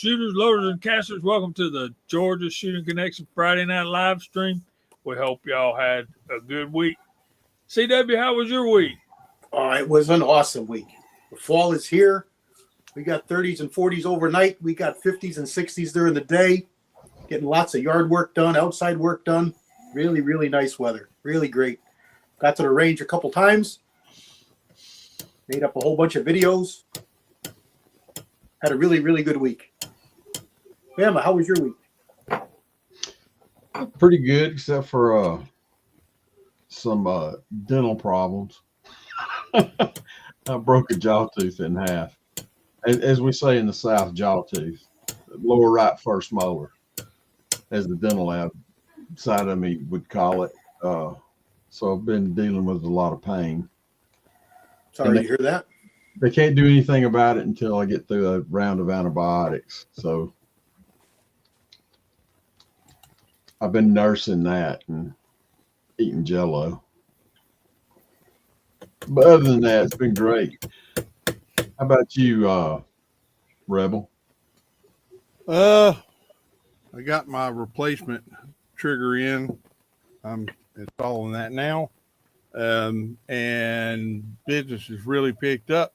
shooters, loaders, and casters. Welcome to the Georgia Shooting Connection Friday night live stream. We hope y'all had a good week. CW, how was your week? It was an awesome week. The fall is here. We got 30s and 40s overnight. We got 50s and 60s during the day. Getting lots of yard work done, outside work done. Really, really nice weather. Really great. Got to the range a couple times. Made up a whole bunch of videos. Had a really, really good week. Bama, how was your week? Pretty good, except for some dental problems. I broke a jaw tooth in half. As we say in the South, jaw tooth. Lower right first molar, as the dental lab side of me would call it. So I've been dealing with a lot of pain. Sorry to hear that. They can't do anything about it until I get through a round of antibiotics. So I've been nursing that and eating Jell-O. But other than that, it's been great. How about you, Rebel? I got my replacement trigger in. I'm installing that now. And business has really picked up.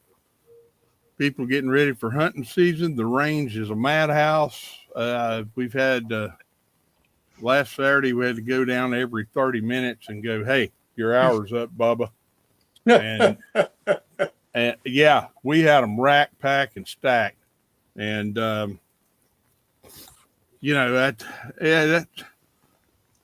People getting ready for hunting season. The range is a madhouse. We've had last Saturday, we had to go down every 30 minutes and go, hey, your hour's up, Bubba. And yeah, we had them rack, pack, and stack. And, that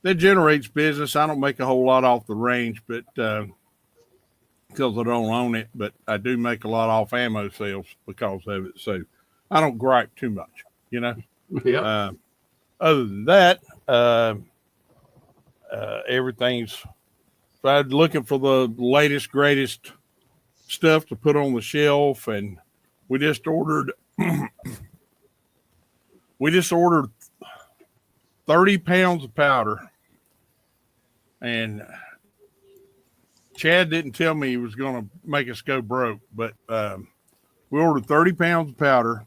generates business. I don't make a whole lot off the range, but because I don't own it, but I do make a lot off ammo sales because of it. So I don't gripe too much, Yeah. Other than that, everything's. So I'm looking for the latest, greatest stuff to put on the shelf, and we just ordered. We just ordered 30 pounds of powder, and Chad didn't tell me he was going to make us go broke, but we ordered 30 pounds of powder,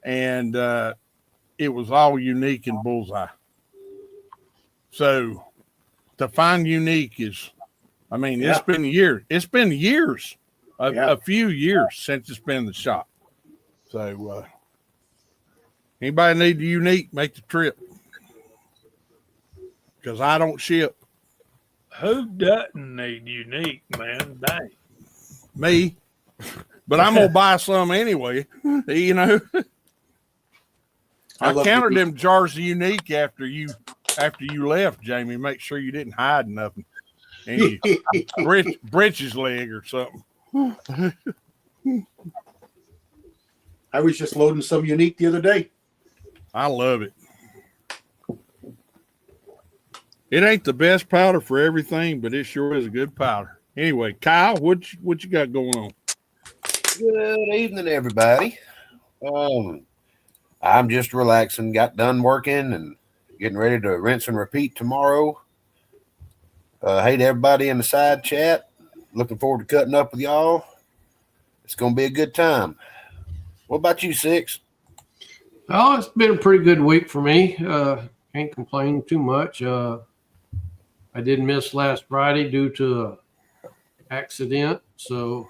and it was all unique and bullseye. So to find unique is, it's been years. It's been years, a few years since it's been in the shop. So anybody need the unique, make the trip. Because I don't ship. Who doesn't need unique, man? Dang. Me. But I'm going to buy some anyway, I counted them jars of unique after you left, Jamie. Make sure you didn't hide nothing. And britches leg or something. I was just loading some unique the other day. I love it. It ain't the best powder for everything, but it sure is a good powder. Anyway, Kyle, what you got going on? Good evening, everybody. I'm just relaxing. Got done working and getting ready to rinse and repeat tomorrow. Hey to everybody in the side chat. Looking forward to cutting up with y'all. It's going to be a good time. What about you, Six? Oh, it's been a pretty good week for me. Can't complain too much. I did miss last Friday due to an accident, so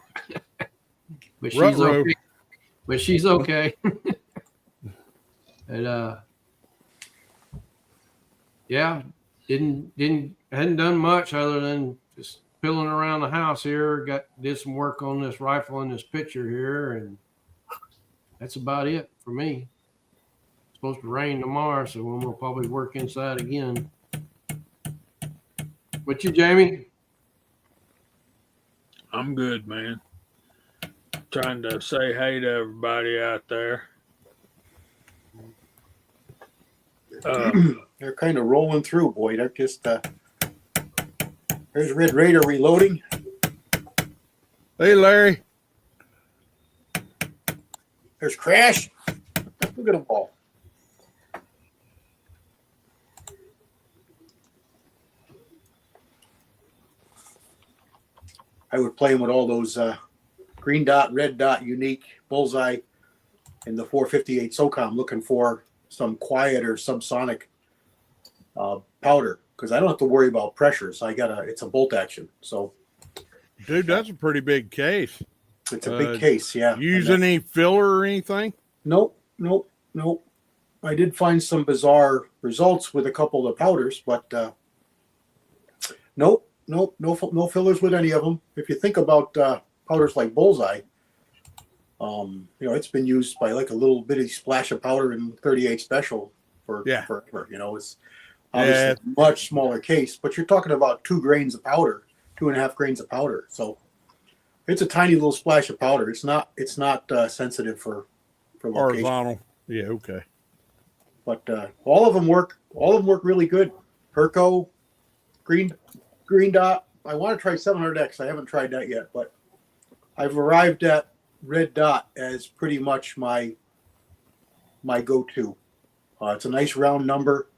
but she's okay. But she's okay. And hadn't done much other than just pilling around the house here. Did some work on this rifle in this picture here, and that's about it for me. It's supposed to rain tomorrow, so we'll probably work inside again. What you, Jamie? I'm good, man. Trying to say hey to everybody out there. They're kind of rolling through, boy. They're just there's Red Raider reloading. Hey, Larry. There's Crash. Look at them all. I would play him with all those green dot, red dot, unique, bullseye. in the 458 SOCOM looking for some quieter subsonic powder because I don't have to worry about pressures. It's a bolt action. So, Dude, that's a pretty big case. it's a big case. Yeah. Use any filler or anything? Nope. I did find some bizarre results with a couple of powders, but no fillers with any of them. If you think about powders like Bullseye, it's been used by like a little bitty splash of powder in 38 Special for forever. It's obviously a much smaller case, but you're talking about 2 grains of powder, 2.5 grains of powder. So it's a tiny little splash of powder. It's not sensitive for location. Horizontal. Yeah, okay. But all of them work really good. Perco, green dot. I want to try 700X. I haven't tried that yet, but I've arrived at red dot as pretty much my go-to. It's a nice round number.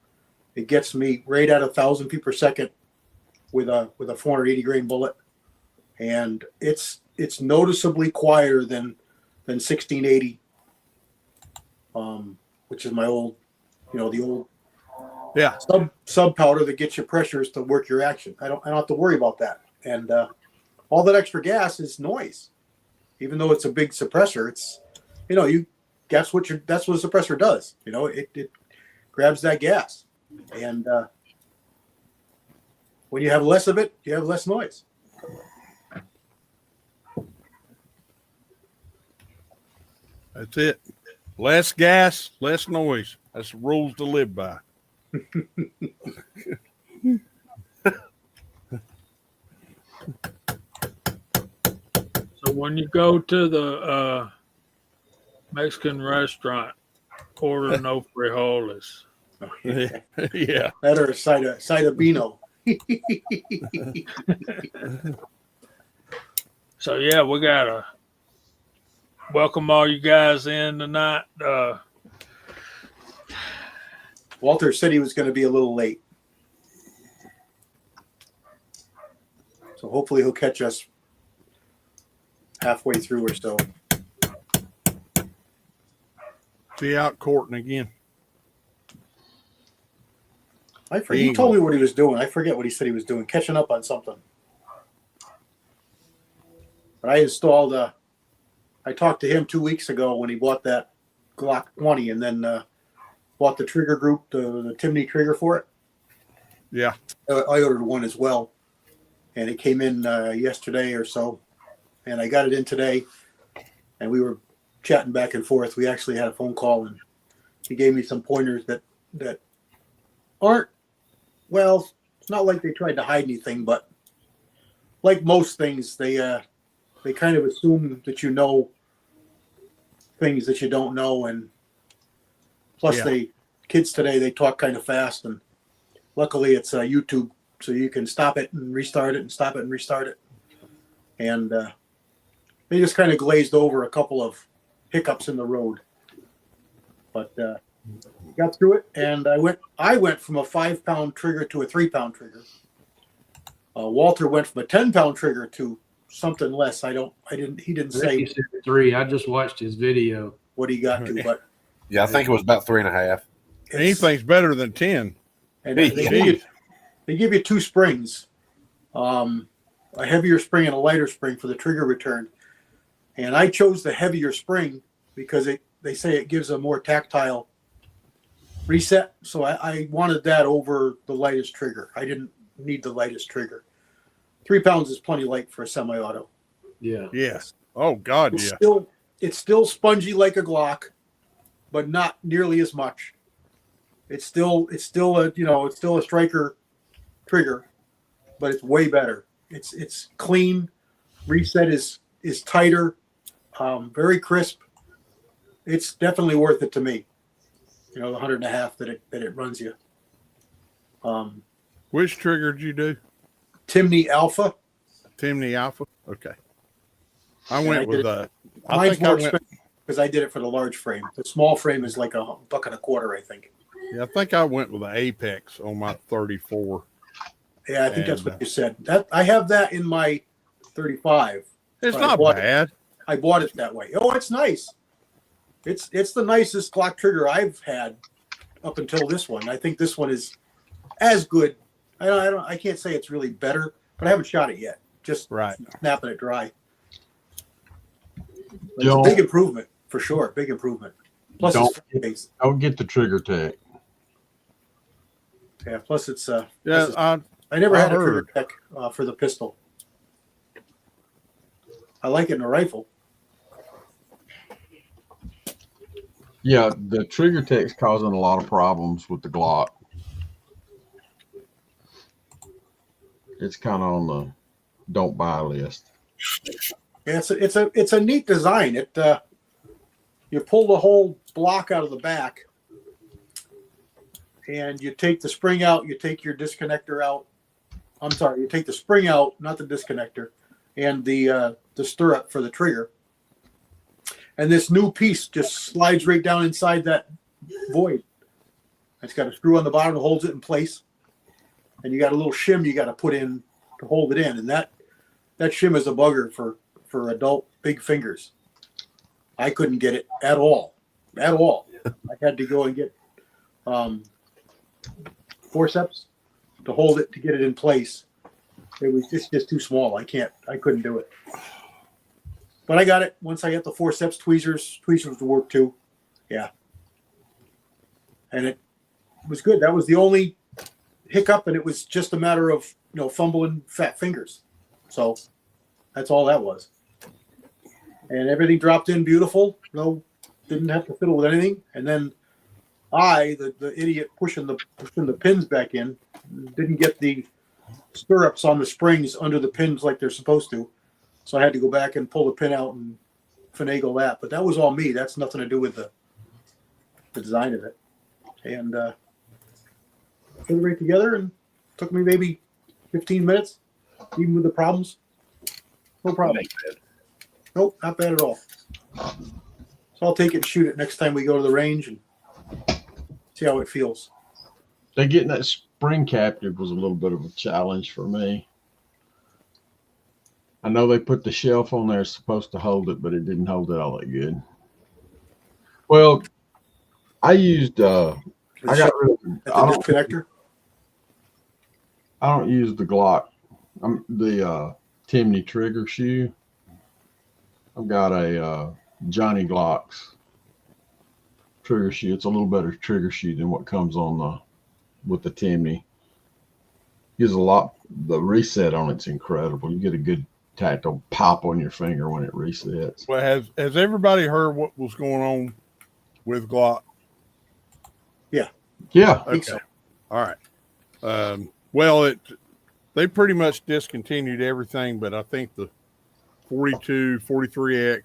It gets me right at 1,000 feet per second with a 480 grain bullet, and it's noticeably quieter than 1680, which is my old, the old sub powder that gets your pressures to work your action. I don't have to worry about that, and all that extra gas is noise. Even though it's a big suppressor, it's that's what a suppressor does. It grabs that gas, and when you have less of it, you have less noise. That's it. Less gas, less noise. That's the rules to live by. So when you go to the Mexican restaurant, order no frijoles. Yeah. That or a side of Beano. So yeah, we gotta welcome all you guys in tonight. Walter said he was going to be a little late, so hopefully he'll catch us halfway through or so. Be out courting again. I forget. He told me what he was doing. I forget what he said he was doing. Catching up on something. But I installed I talked to him 2 weeks ago when he bought that Glock 20 and then bought the trigger group, the Timney trigger for it. Yeah. I ordered one as well. And it came in yesterday or so. And I got it in today. And we were chatting back and forth. We actually had a phone call and he gave me some pointers that aren't, well, it's not like they tried to hide anything, but like most things, they kind of assume that you know things that you don't know, and plus kids today, they talk kind of fast, and luckily it's YouTube, so you can stop it and restart it and stop it and restart it, and they just kind of glazed over a couple of hiccups in the road, but got through it, and I went from a 5-pound trigger to a 3-pound trigger. Walter went from a 10-pound trigger to something less. He didn't say 3. I just watched his video. what he got to, but Yeah, I think it was about 3.5. Anything's better than 10. And they give you 2 springs, a heavier spring and a lighter spring for the trigger return. And I chose the heavier spring because they say it gives a more tactile reset. So I wanted that over the lightest trigger. I didn't need the lightest trigger. 3 pounds is plenty light for a semi-auto. Yeah. Yes. Oh God, It's still spongy like a Glock, but not nearly as much. It's still a striker trigger, but it's way better. It's clean. Reset is tighter, very crisp. It's definitely worth it to me. The 100.5 that it runs you. Which trigger did you do? Timney Alpha. Timney Alpha. Okay. I went with Mine's more expensive because I did it for the large frame. The small frame is like $1.25, I think. Yeah, I think I went with the Apex on my 34. Yeah, I think that's what you said. I have that in my 35. It's not bad. I bought it that way. Oh, it's nice. It's the nicest Glock trigger I've had up until this one. I think this one is as good. I can't say it's really better, but I haven't shot it yet. Just Right. snapping it dry. But it's a big improvement for sure. Big improvement. Plus, it's don't get the trigger tech. yeah. Plus, it's Yeah, I never I had a trigger heard. tech for the pistol. I like it in a rifle. Yeah, the trigger tech's causing a lot of problems with the Glock. It's kind of on the don't buy list. Yeah, it's a neat design. It you pull the whole block out of the back, and you take the spring out. You take your disconnector out. I'm sorry, you take the spring out, not the disconnector, and the stirrup for the trigger. And this new piece just slides right down inside that void. It's got a screw on the bottom that holds it in place, and you got a little shim you got to put in to hold it in, and that shim is a bugger for adult big fingers. I couldn't get it at all. I had to go and get forceps to hold it, to get it in place. It was just too small. I couldn't do it. But I got it once I got the forceps, tweezers to work too. Yeah. And it was good. That was the only hiccup, and it was just a matter of, fumbling fat fingers. So that's all that was. And everything dropped in beautiful. No, didn't have to fiddle with anything. And then the idiot pushing the pins back in, didn't get the stirrups on the springs under the pins like they're supposed to. So I had to go back and pull the pin out and finagle that. But that was all me. That's nothing to do with the design of it. And put it right together, and took me maybe 15 minutes, even with the problems. No problem. Nope, not bad at all. So I'll take it and shoot it next time we go to the range and see how it feels. Getting that spring captive was a little bit of a challenge for me. I know they put the shelf on there supposed to hold it, but it didn't hold it all that good. Well, I used I got rid of the disconnector. I don't use the Glock. The Timney trigger shoe. I've got a Johnny Glock's trigger shoe. It's a little better trigger shoe than what comes on with the Timney. Gives a lot. The reset on it's incredible. You get a good tactile pop on your finger when it resets. Well, has everybody heard what was going on with Glock? Yeah. I think so. All right. Well, they pretty much discontinued everything, but I think the 42, 43X.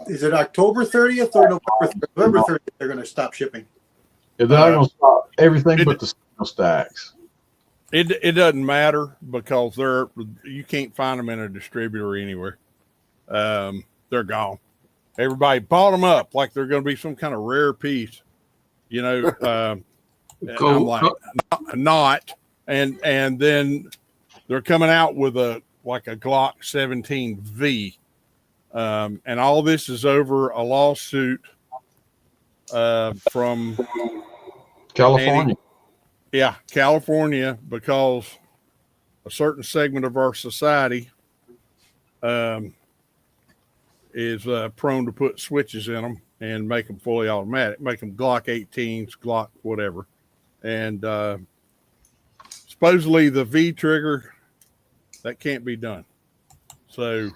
Is it October 30th or November 30th? They're going to stop shipping. They're going to stop everything but the single stacks. It doesn't matter because you can't find them in a distributor anywhere. They're gone. Everybody bought them up like they're going to be some kind of rare piece, And I'm like, not. And then they're coming out with a Glock 17V. And all this is over a lawsuit from California. California, because a certain segment of our society is prone to put switches in them and make them fully automatic, make them Glock 18s, Glock whatever. And supposedly the V trigger, that can't be done. So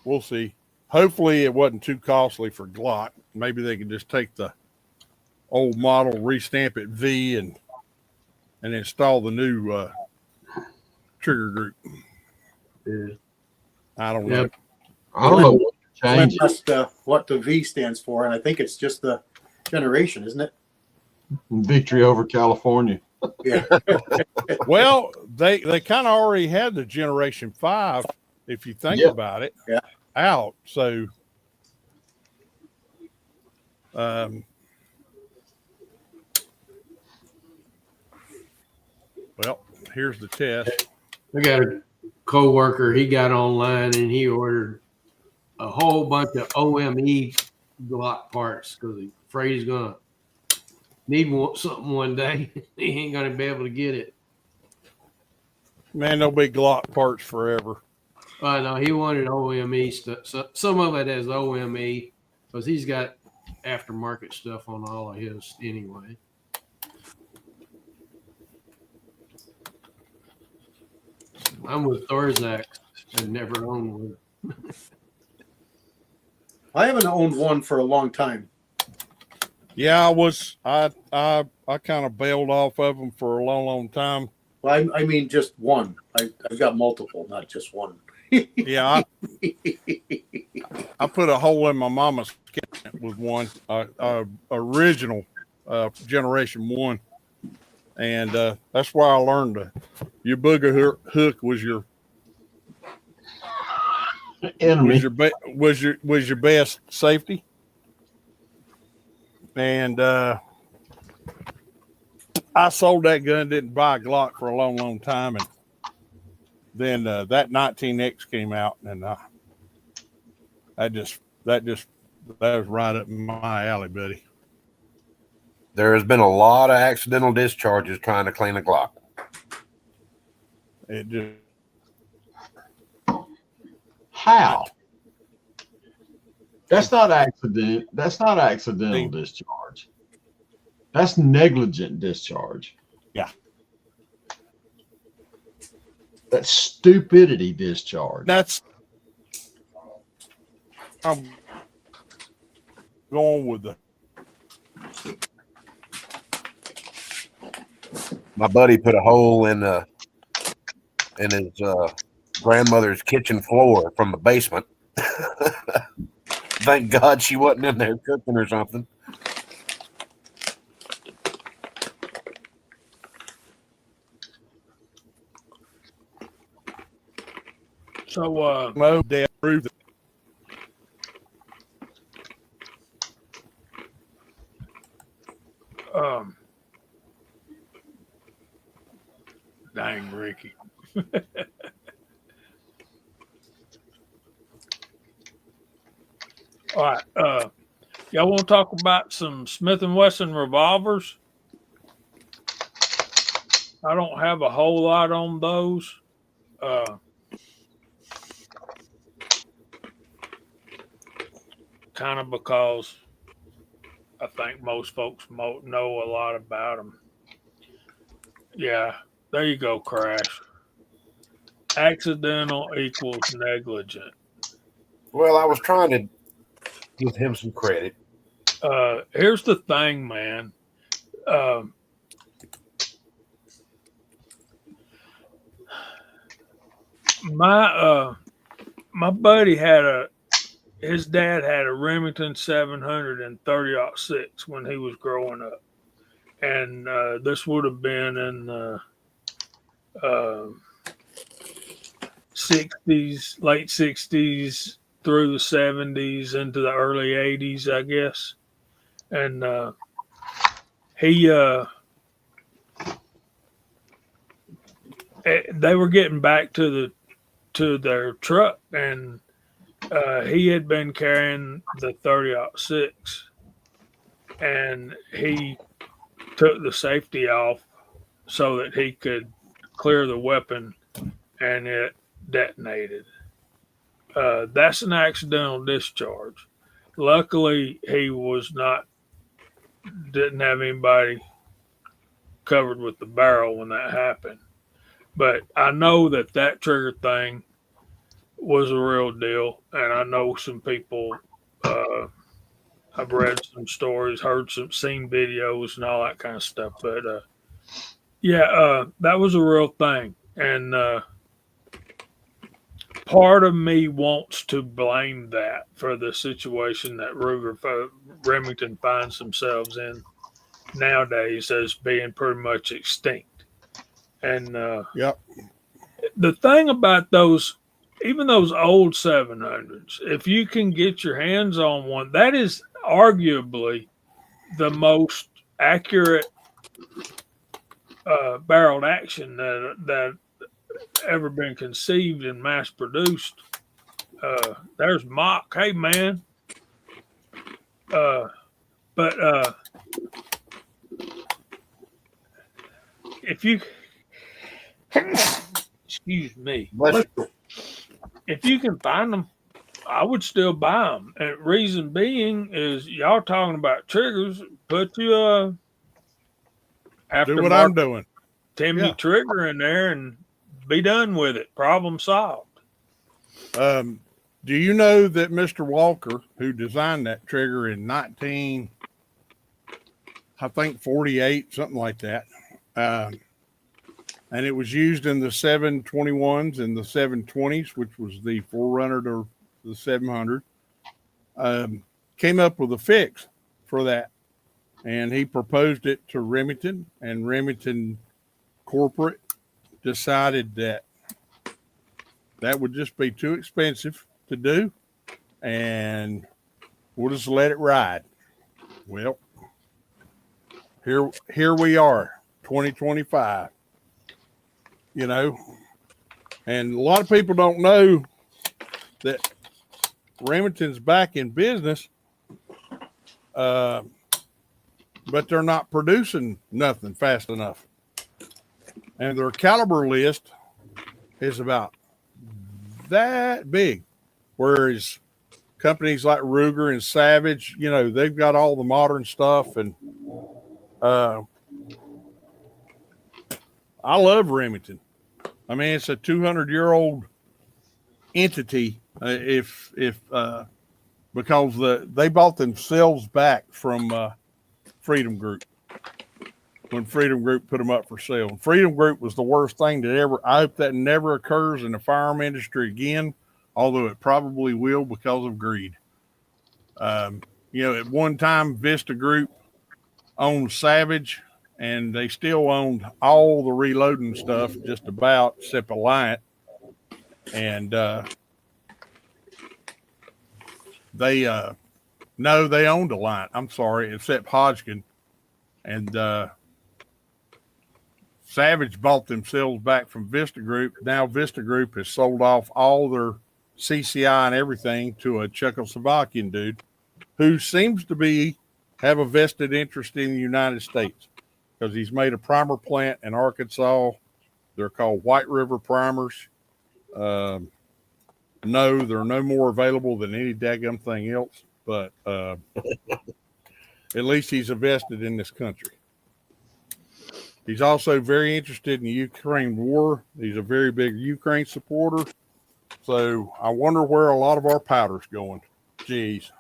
we'll see. Hopefully it wasn't too costly for Glock. Maybe they could just take the old model, restamp it V, and install the new trigger group. Yeah. I don't know. I don't know what to change. That's what the V stands for, and I think it's just the generation, isn't it? Victory over California. Yeah. Well, they kind of already had the Generation 5, if you think about it, out. So, well, here's the test. I got a coworker. He got online and he ordered a whole bunch of OME Glock parts because he's afraid he's gonna need something one day. He ain't gonna be able to get it. Man, there'll be Glock parts forever. No, he wanted OME stuff. So some of it has OME because he's got aftermarket stuff on all of his anyway. I'm with Thorzak and never owned one. I haven't owned one for a long time. Yeah, I kind of bailed off of them for a long time. Well, I mean, just one. I've got multiple, not just one. Yeah, I put a hole in my mama's cabinet with one, original generation one, and that's why I learned your booger hook was your Enemy. was your best safety, and I sold that gun, didn't buy a Glock for a long time, and then that 19X came out, and that was right up my alley, buddy. There has been a lot of accidental discharges trying to clean a Glock. It just How? That's not accident. That's not accidental discharge. That's negligent discharge. Yeah. That's stupidity discharge. I'm going with the. My buddy put a hole in his grandmother's kitchen floor from the basement. Thank God she wasn't in there cooking or something. So, No, they approved it. dang, Ricky. All right. Y'all want to talk about some Smith Wesson revolvers? I don't have a whole lot on those. Kind of because I think most folks know a lot about them. Yeah, there you go, Crash. Accidental equals negligent. Well, I was trying to give him some credit. Here's the thing, man. My buddy his dad had a Remington 700 and 30-06 when he was growing up, and this would have been in the 60s, late 60s through the 70s into the early 80s, I guess. And they were getting back to their truck, and he had been carrying the 30-06, and he took the safety off so that he could clear the weapon, and it detonated. That's an accidental discharge. Luckily, he didn't have anybody covered with the barrel when that happened. But I know that trigger thing was a real deal, and I know some people. I've read some stories, seen videos, and all that kind of stuff. But that was a real thing, and part of me wants to blame that for the situation that Remington finds themselves in nowadays as being pretty much extinct. And Yep. The thing about those, even those old 700s, if you can get your hands on one, that is arguably the most accurate barreled action that ever been conceived and mass produced. There's Mock. Hey, man. But if you, excuse me, Bless you. if you can find them, I would still buy them. And reason being is y'all talking about triggers. Put you Do what I'm aftermarket doing. Timmy Yeah. trigger in there and be done with it. Problem solved. Do you know that Mr. Walker, who designed that trigger in 1948, something like that, and it was used in the 721s and the 720s, which was the forerunner to the 700, came up with a fix for that. And he proposed it to Remington, and Remington Corporate decided that would just be too expensive to do, and we'll just let it ride. Well, here we are, 2025, and a lot of people don't know that Remington's back in business, but they're not producing nothing fast enough, and their caliber list is about that big, whereas companies like Ruger and Savage, they've got all the modern stuff. And I love Remington. I mean, it's a 200-year-old entity. Because they bought themselves back from Freedom Group when Freedom Group put them up for sale. And Freedom Group was the worst thing that ever. I hope that never occurs in the firearm industry again, although it probably will because of greed. At one time, Vista Group owned Savage, and they still owned all the reloading stuff, just about, except Alliant. And they owned Alliant. I'm sorry, except Hodgkin. And Savage bought themselves back from Vista Group. Now Vista Group has sold off all their CCI and everything to a Czechoslovakian dude who seems to have a vested interest in the United States, because he's made a primer plant in Arkansas. They're called White River primers. No, they're no more available than any daggum thing else, but at least he's invested in this country. He's also very interested in the Ukraine war. He's a very big Ukraine supporter. So I wonder where a lot of our powder's going. Jeez.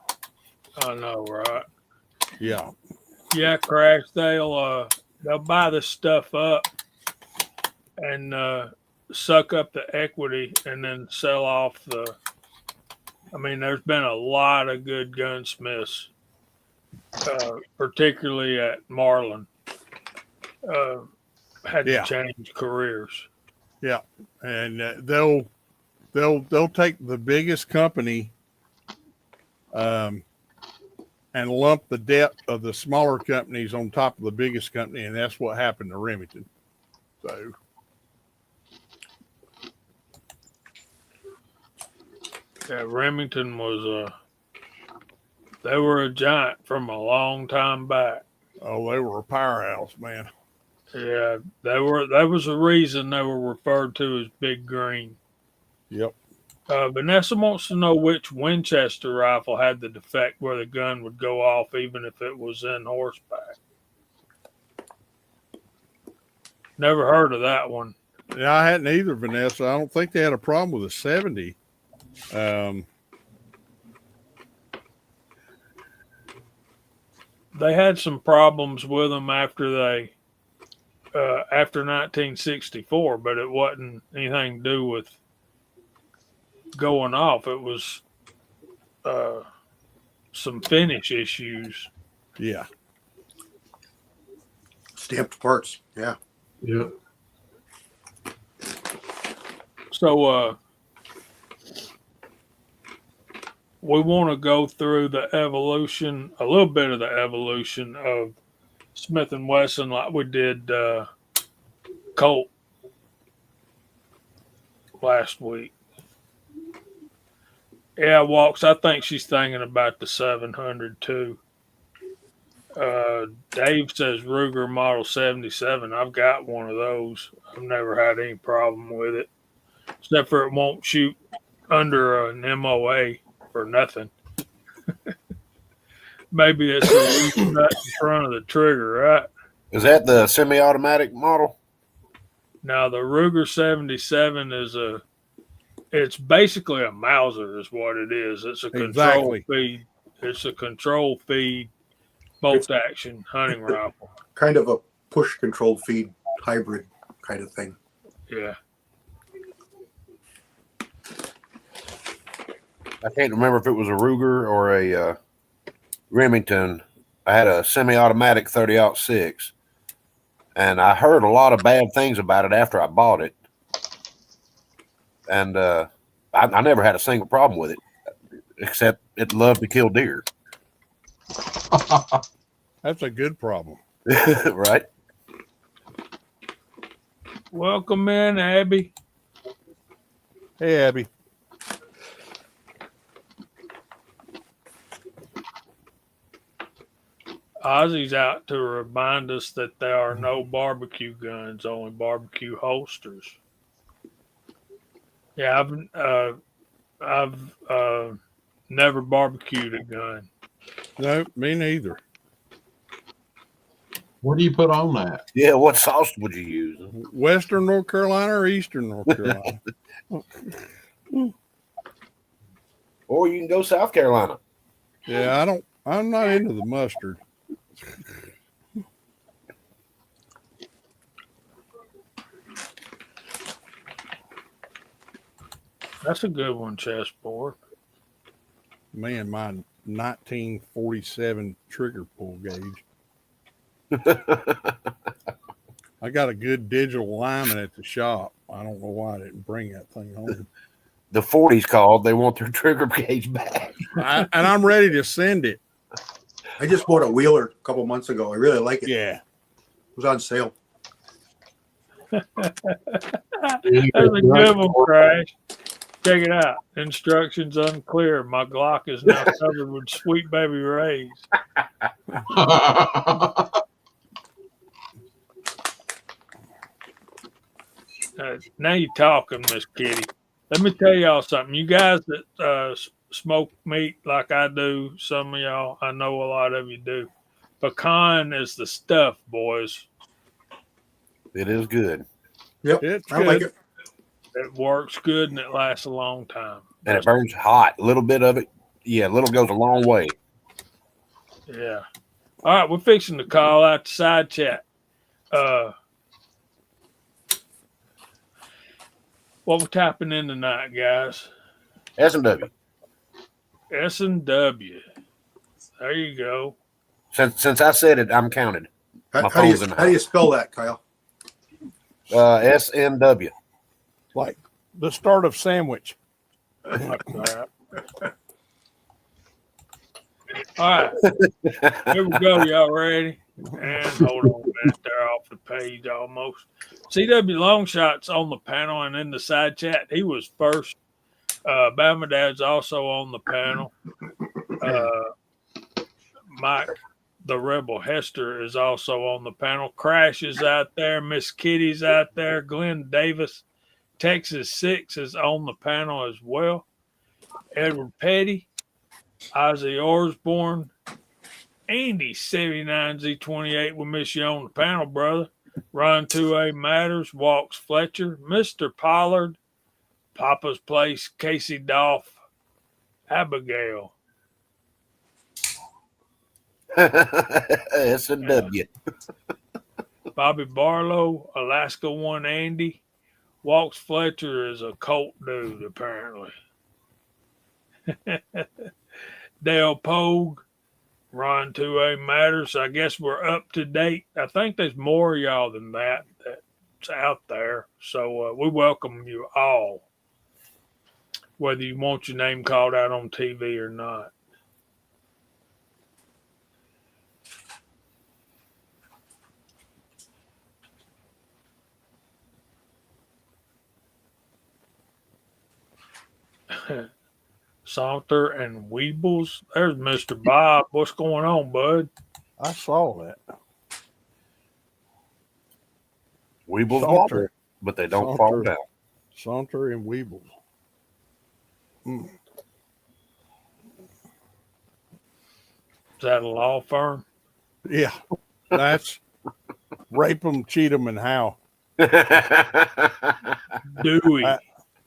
I know, right? Yeah. Yeah, Crash. They'll buy the stuff up and suck up the equity and then sell off the. I mean, there's been a lot of good gunsmiths, particularly at Marlin. Had to change careers. Yeah, and they'll take the biggest company, and lump the debt of the smaller companies on top of the biggest company, and that's what happened to Remington. So, yeah, Remington was they were a giant from a long time back. Oh, they were a powerhouse, man. Yeah, they were. That was the reason they were referred to as Big Green. Yep. Vanessa wants to know which Winchester rifle had the defect where the gun would go off even if it was in horseback. Never heard of that one. Yeah, I hadn't either, Vanessa. I don't think they had a problem with a 70. They had some problems with them after 1964, but it wasn't anything to do with going off. It was some finish issues. Yeah. Stamped parts. Yeah. Yeah. So we want to go through a little bit of the evolution of Smith and Wesson, like we did Colt last week. Yeah, Walks. I think she's thinking about the 700 too. Dave says Ruger Model 77. I've got one of those. I've never had any problem with it, except for it won't shoot under an MOA for nothing. Maybe it's a loose nut in front of the trigger, right? Is that the semi-automatic model? Now the Ruger 77 it's basically a Mauser is what it is. It's a control Exactly. feed. It's a control feed It's bolt action hunting rifle. kind of a push controlled feed hybrid kind of thing. Yeah. I can't remember if it was a Ruger or a Remington. I had a semi-automatic 30-06, and I heard a lot of bad things about it after I bought it. And I never had a single problem with it, except it loved to kill deer. That's a good problem. Right? Welcome in, Abby. Hey, Abby. Ozzy's out to remind us that there are no barbecue guns, only barbecue holsters. Yeah, I've never barbecued a gun. No, me neither. What do you put on that? Yeah, what sauce would you use? Western North Carolina or Eastern North Carolina? Or you can go South Carolina. Yeah, I'm not into the mustard. That's a good one, chessboard. Man, my 1947 trigger pull gauge. I got a good digital lineman at the shop. I don't know why I didn't bring that thing home. The 40s called. They want their trigger gauge back. And I'm ready to send it. I just bought a Wheeler a couple months ago. I really like it. Yeah. It was on sale. That's a good one, Crash. Check it out. Instructions unclear. My Glock is now covered with sweet baby rays. Now you're talking, Miss Kitty. Let me tell y'all something. You guys that smoke meat like I do, some of y'all, I know a lot of you do. Pecan is the stuff, boys. It is good. Yep. It's I good. like it. It works good and it lasts a long time. And it burns hot. A little bit of it. Yeah, a little goes a long way. Yeah. All right, we're fixing to call out the side chat. What we're tapping in tonight, guys? S&W. S&W. There you go. Since I said it, I'm counted. How, My how do you, phone's in the how do you spell that, Kyle? S&W. Like the start of sandwich. Like that. All right. Here we go. Y'all ready? And hold on a minute. They're off the page almost. CW Longshot's on the panel and in the side chat. He was first. Bama Dad's also on the panel. Mike, the Rebel Hester, is also on the panel. Crash is out there. Miss Kitty's out there. Glenn Davis, Texas 6, is on the panel as well. Edward Petty, Ozzy Osborne, Andy 79Z28. We miss you on the panel, brother. Ron 2A Matters, Walks Fletcher, Mr. Pollard, Papa's Place, Casey Dolph, Abigail. S&W. Bobby Barlow, Alaska 1 Andy. Walks Fletcher is a cult dude, apparently. Dale Pogue, Ron 2A Matters. I guess we're up to date. I think there's more of y'all than that's out there. So we welcome you all, whether you want your name called out on TV or not. Saunter and Weebles. There's Mr. Bob. What's going on, bud? I saw that. Weebles Saunter. water, but they don't fall Saunter. down. Saunter and Weebles. Is that a law firm? Yeah, that's Rape 'em, Cheat 'em, and How. Dewey.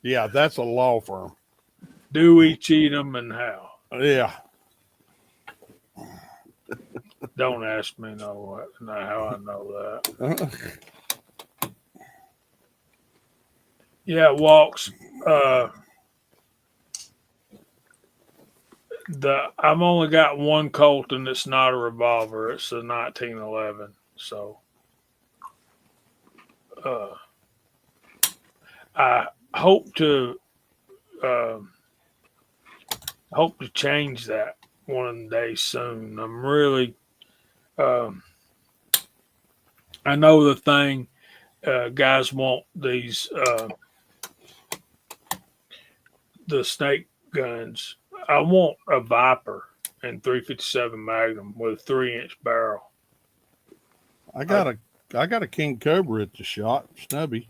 Yeah, that's a law firm. Dewey, Cheatham, and Howe. Yeah. Don't ask me how I know that. Yeah, Walks. I've only got one Colt, and it's not a revolver. It's a 1911. So, I hope to change that one day soon. I'm really. I know the thing. Guys want these the snake guns. I want a Viper and 357 Magnum with a 3-inch barrel. I got a King Cobra at the shop, Snubby.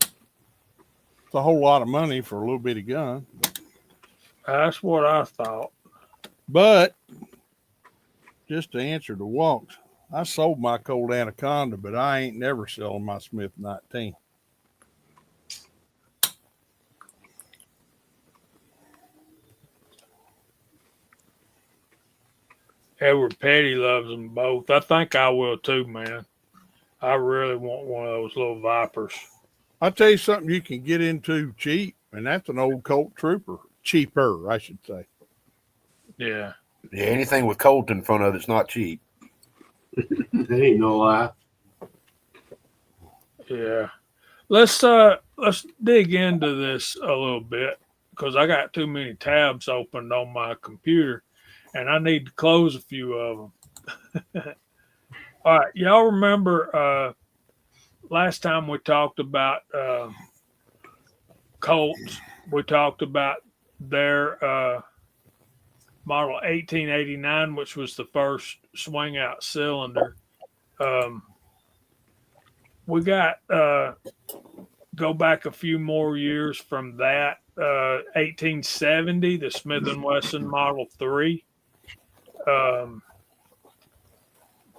It's a whole lot of money for a little bitty gun. That's what I thought. But just to answer the Walks, I sold my Colt Anaconda, but I ain't never selling my Smith 19. Edward Petty loves them both. I think I will too, man. I really want one of those little Vipers. I'll tell you something you can get into cheap, and that's an old Colt Trooper. Cheaper, I should say. Yeah. Yeah, anything with Colt in front of it's not cheap. There ain't no lie. Yeah. Let's dig into this a little bit because I got too many tabs opened on my computer and I need to close a few of them. All right. Y'all remember last time we talked about Colts. We talked about their model 1889, which was the first swing out cylinder. We got go back a few more years from that. 1870, the Smith & Wesson Model 3.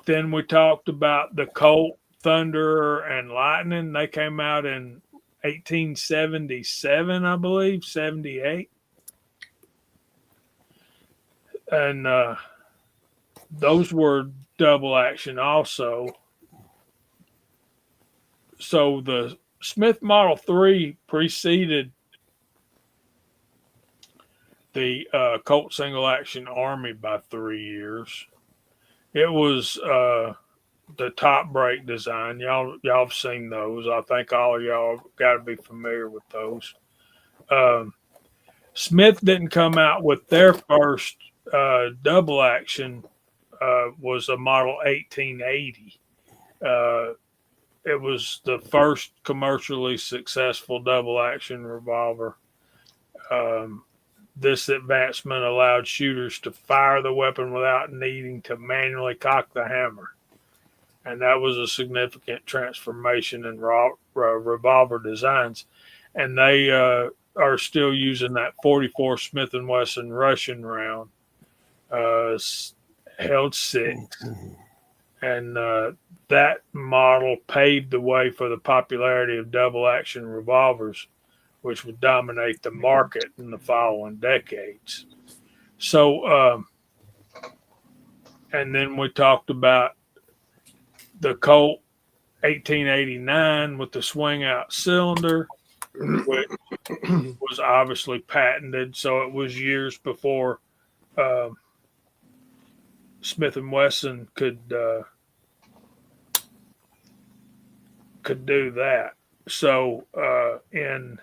Then we talked about the Colt Thunder and Lightning. They came out in 1877, I believe, 78. And those were double action also. So the Smith Model 3 preceded the Colt single action Army by 3 years. It was the top brake design. Y'all have seen those. I think all of y'all got to be familiar with those. Smith didn't come out with their first double action was a model 1880. It was the first commercially successful double action revolver. This advancement allowed shooters to fire the weapon without needing to manually cock the hammer. And that was a significant transformation in revolver designs. And they are still using that 44 Smith & Wesson Russian round, held 6. And that model paved the way for the popularity of double action revolvers, which would dominate the market in the following decades. So, and then we talked about the Colt 1889 with the swing out cylinder, which was obviously patented. So it was years before Smith & Wesson could do that. So in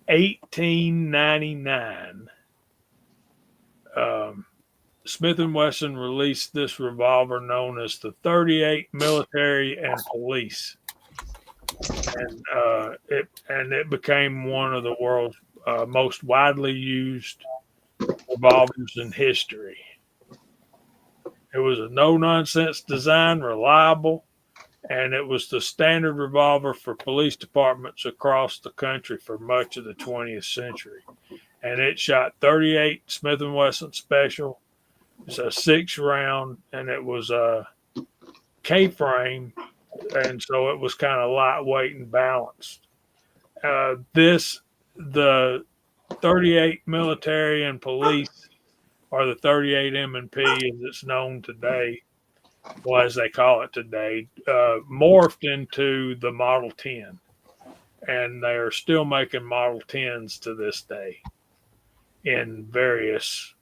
1899, Smith & Wesson released this revolver known as the 38 Military and Police. and it became one of the world's most widely used revolvers in history. It was a no-nonsense design, reliable, and it was the standard revolver for police departments across the country for much of the 20th century. And it shot 38 Smith Wesson Special. It's a 6-round, and it was a K-frame, and so it was kind of lightweight and balanced. The 38 military and police, or the 38 M&P as it's known today, well, as they call it today, morphed into the Model 10. And they are still making Model 10s to this day in various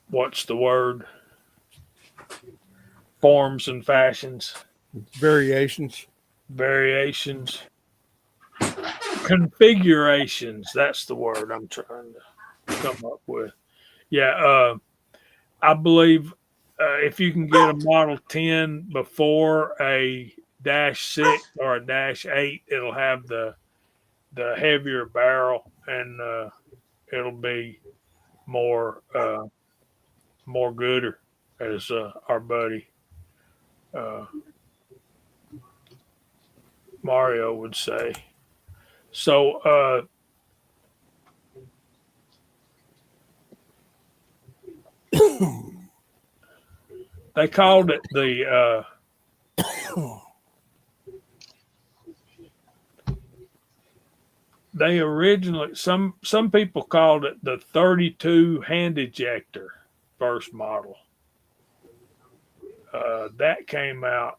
what's the word? Forms and fashions. Variations. Configurations. That's the word I'm trying to come up with. Yeah, I believe if you can get a Model 10 before a -6 or a -8, it'll have the heavier barrel, and it'll be more gooder, as our buddy Mario would say. So they called it the they originally, some people called it the 32 hand ejector first model. That came out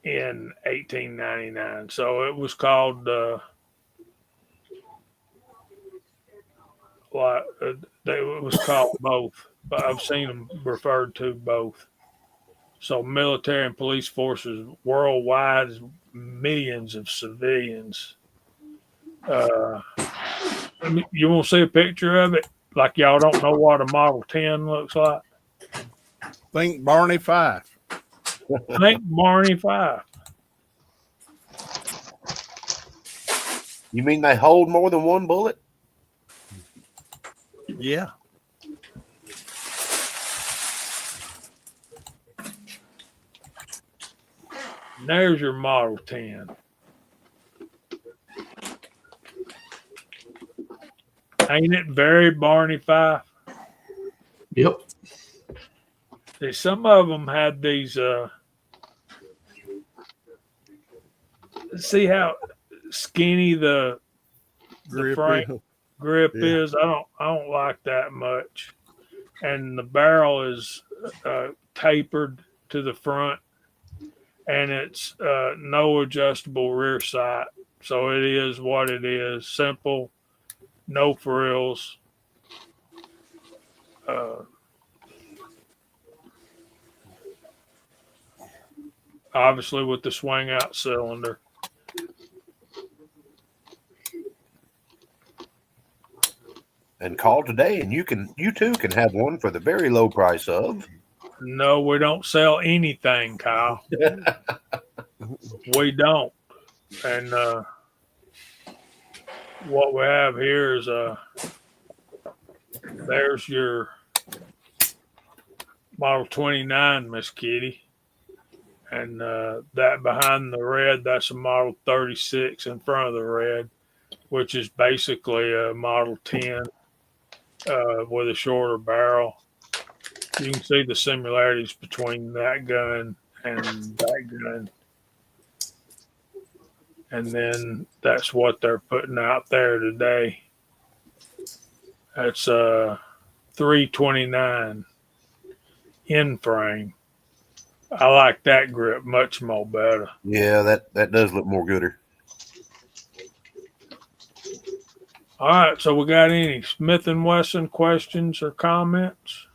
in 1899. So it was called it was called both, but I've seen them referred to both. So military and police forces worldwide, millions of civilians. You want to see a picture of it? Like y'all don't know what a Model 10 looks like? Think Barney Fife. Think Barney Fife. You mean they hold more than one bullet? Yeah. There's your Model 10. Ain't it very Barney Fife? Yep. See, some of them had these. See how skinny the frame grip is. I don't like that much, and the barrel is tapered to the front, and it's no adjustable rear sight. So it is what it is. Simple, no frills. Obviously with the swing out cylinder. And call today, and you too can have one for the very low price of. No, we don't sell anything, Kyle. We don't. And what we have here is there's your Model 29, Miss Kitty. And that behind the red, that's a Model 36 in front of the red, which is basically a Model 10 with a shorter barrel. You can see the similarities between that gun and that gun. And then that's what they're putting out there today. That's a 329 in frame. I like that grip much more better. Yeah, that does look more gooder. All right, so we got any Smith & Wesson questions or comments?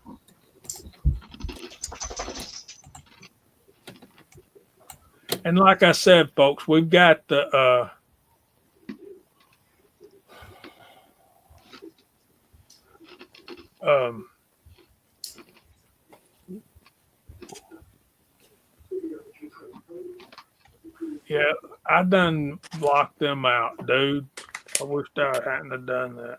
And like I said, folks, we've got the Yeah, I done blocked them out, dude. I wish I hadn't have done that.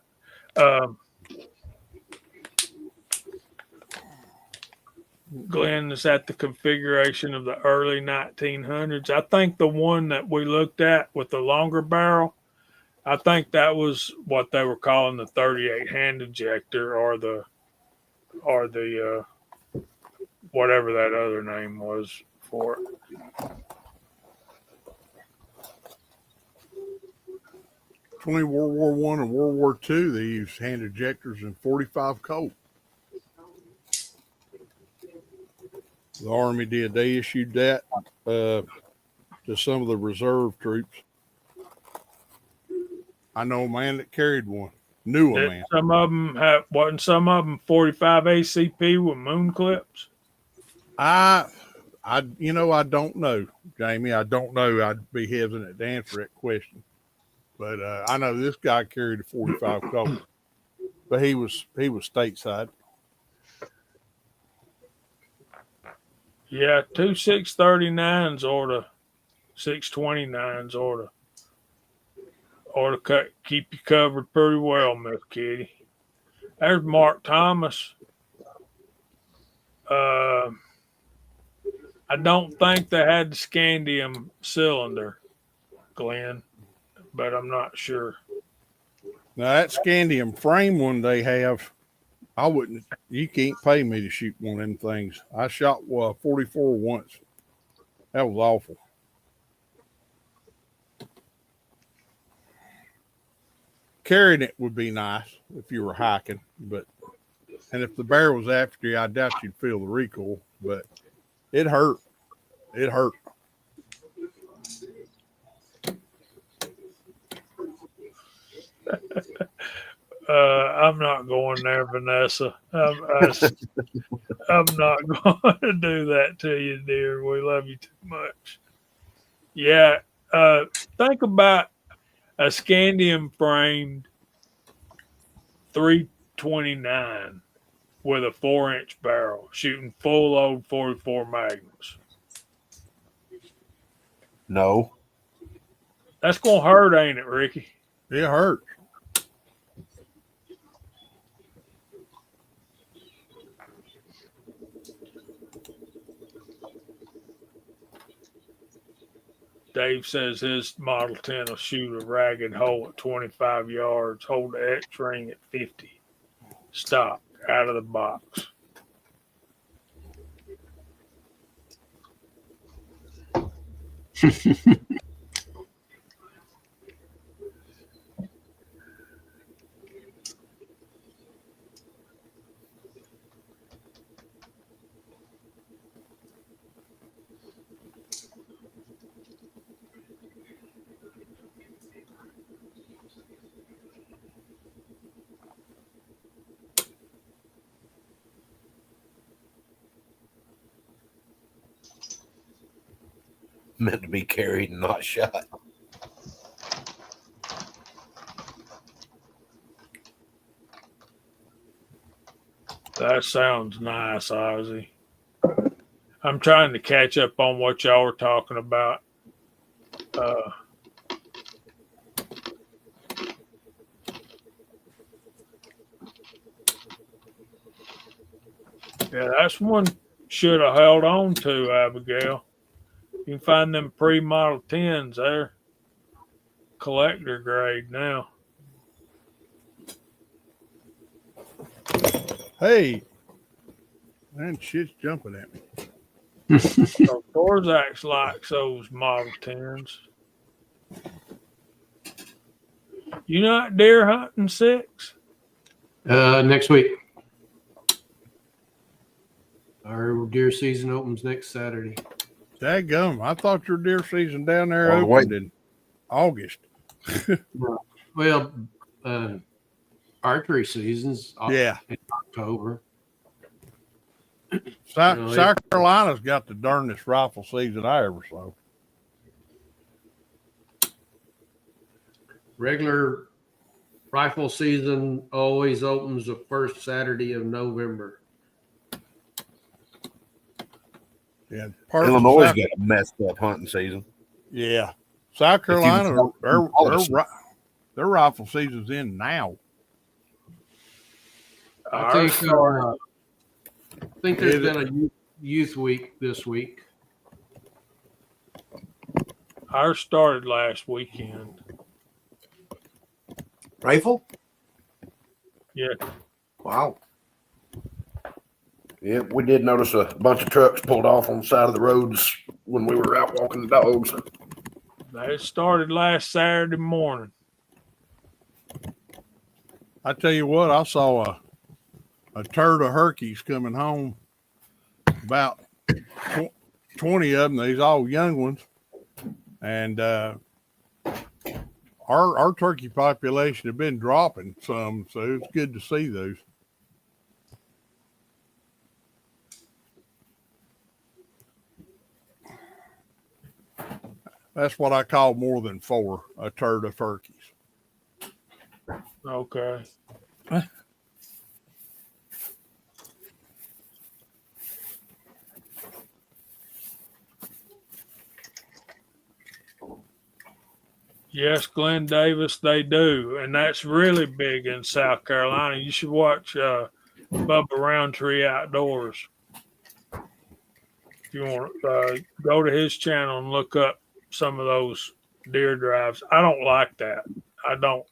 Glenn, is that the configuration of the early 1900s? I think the one that we looked at with the longer barrel, I think that was what they were calling the 38 hand ejector or the whatever that other name was for it. Between World War One and World War II, they used hand ejectors in 45 Colt. The Army did. They issued that to some of the reserve troops. I know a man that carried one. Knew a man. Some of them wasn't some of them 45 ACP with moon clips. I don't know, Jamie. I don't know. I'd be hesitant to answer that question. But I know this guy carried a 45 Colt, but he was stateside. Yeah, 2 639s or the 629s or to keep you covered pretty well, Miss Kitty. There's Mark Thomas. I don't think they had the scandium cylinder, Glenn, but I'm not sure. Now that scandium frame one they have, you can't pay me to shoot one of them things. I shot 44 once. That was awful. Carrying it would be nice if you were hiking, and if the bear was after you, I doubt you'd feel the recoil, but it hurt. It hurt. I'm not going there, Vanessa. I'm not going to do that to you, dear. We love you too much. Yeah. Think about a scandium framed 329 with a 4-inch barrel shooting full load 44 magnums. No. That's going to hurt, ain't it, Ricky? It hurt. Dave says his Model 10 will shoot a ragged hole at 25 yards, hold the X-ring at 50. Stop, out of the box. Meant to be carried and not shot. That sounds nice, Ozzy. I'm trying to catch up on what y'all were talking about. Yeah, that's one should have held on to, Abigail. You can find them pre-model 10s there. Collector grade now. Hey, man, shit's jumping at me. So Thorzak's likes those Model 10s. You not deer hunting 6? Next week. Our deer season opens next Saturday. Dadgum, I thought your deer season down there Oh, opened in August. Well, archery season's Yeah. in October. South Carolina's got the darnest rifle season I ever saw. Regular rifle season always opens the first Saturday of November. Yeah, Illinois got a messed up hunting season. Yeah. South If you Carolina, was- their rifle season's in now. I think there's Is it? been a youth week this week. Ours started last weekend. Rifle? Yeah. Wow. Yeah, we did notice a bunch of trucks pulled off on the side of the roads when we were out walking the dogs. It started last Saturday morning. I tell you what, I saw a turd of herkies coming home. About 20 of them. These all young ones, and our turkey population have been dropping some, so it's good to see those. That's what I call more than 4, a turd of turkeys. Okay. Yes, Glenn Davis, they do. And that's really big in South Carolina. You should watch Bubba Roundtree Outdoors. If you want to go to his channel and look up some of those deer drives. I don't like that. I don't.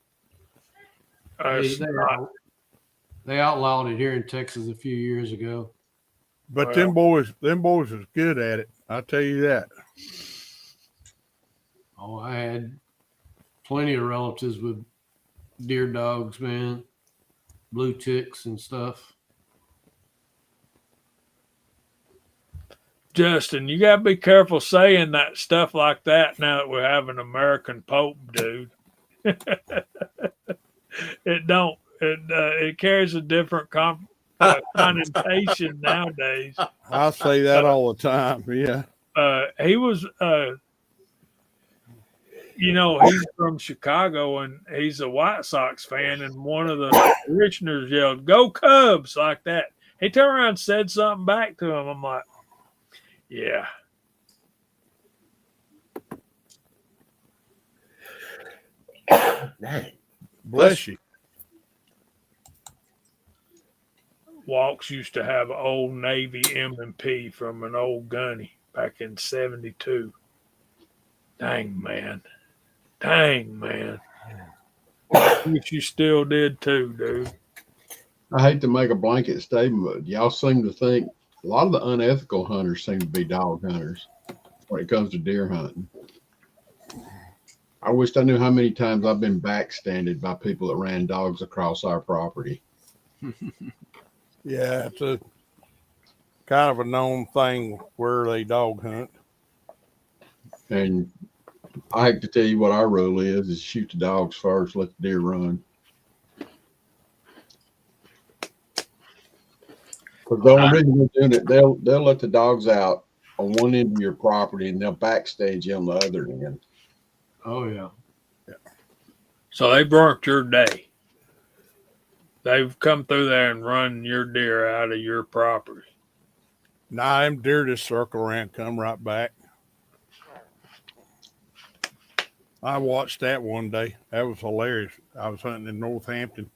They outlawed it here in Texas a few years ago. But them boys is good at it. I'll tell you that. Oh, I had plenty of relatives with deer dogs, man, blue ticks and stuff. Justin, you got to be careful saying that stuff like that now that we have an American Pope, dude. It carries a different connotation nowadays. I say that all the time. Yeah. He was, he's from Chicago and he's a White Sox fan. And one of the parishioners yelled, "Go Cubs," like that. He turned around and said something back to him. I'm like, yeah. Bless you. Walks used to have an old Navy M&P from an old gunny back in 72. Dang, man. Wish you still did too, dude. I hate to make a blanket statement, but y'all seem to think a lot of the unethical hunters seem to be dog hunters when it comes to deer hunting. I wished I knew how many times I've been backstanded by people that ran dogs across our property. Yeah, it's a kind of a known thing where they dog hunt. And I hate to tell you what our rule is shoot the dogs first, let the deer run. Because the only reason they're doing it, they'll let the dogs out on one end of your property and they'll backstage you on the other end. Oh, yeah. So they burnt your day. They've come through there and run your deer out of your property. Nah, them deer just circle around, come right back. I watched that one day. That was hilarious. I was hunting in Northampton.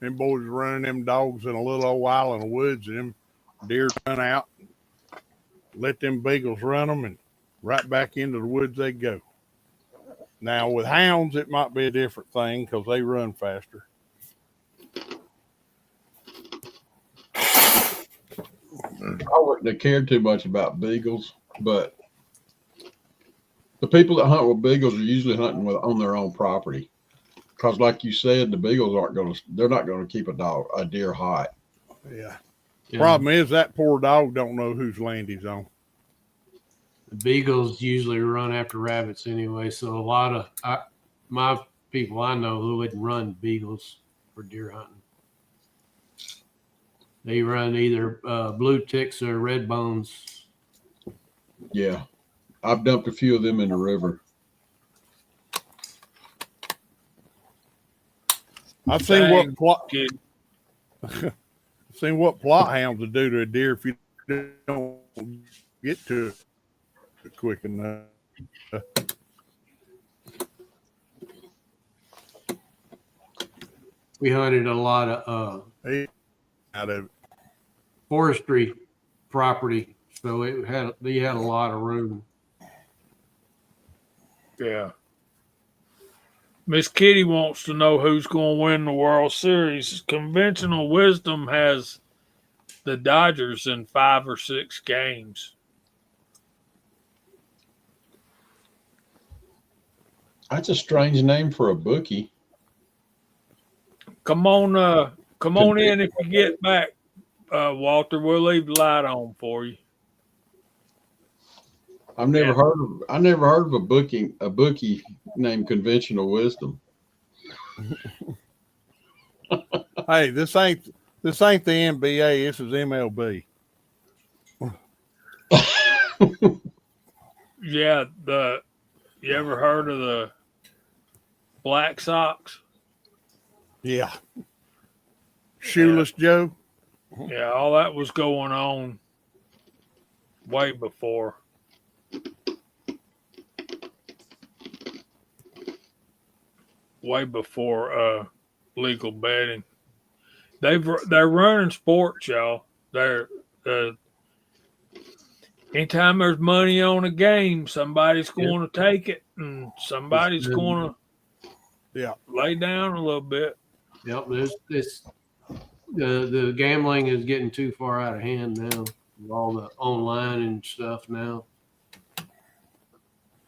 Them boys running them dogs in a little old island of woods, and them deer run out, let them beagles run them, and right back into the woods they go. Now, with hounds, it might be a different thing because they run faster. I wouldn't have cared too much about beagles, but the people that hunt with beagles are usually hunting on their own property. Because, like you said, the beagles they're not going to keep a deer hot. Yeah. Problem is that poor dog don't know whose land he's on. The beagles usually run after rabbits anyway, so a lot of my people I know who wouldn't run beagles for deer hunting. They run either blue ticks or red bones. Yeah. I've dumped a few of them in the river. I've seen what plot hounds would do to a deer if you don't get to it quick enough. we hunted a lot of Out of it. forestry property, so they had a lot of room. Yeah. Miss Kitty wants to know who's going to win the World Series. Conventional wisdom has the Dodgers in 5 or 6 games. That's a strange name for a bookie. Come on in if you get back, Walter. We'll leave the light on for you. I never heard of a bookie named Conventional Wisdom. Hey, this ain't the NBA. This is MLB. Yeah, you ever heard of the Black Sox? Yeah. Shoeless Joe. Yeah, all that was going on way before. Legal betting. They're running sports, y'all. They're anytime there's money on a game, somebody's going to take it, and somebody's going to lay down a little bit. Yep, the gambling is getting too far out of hand now. With all the online and stuff now.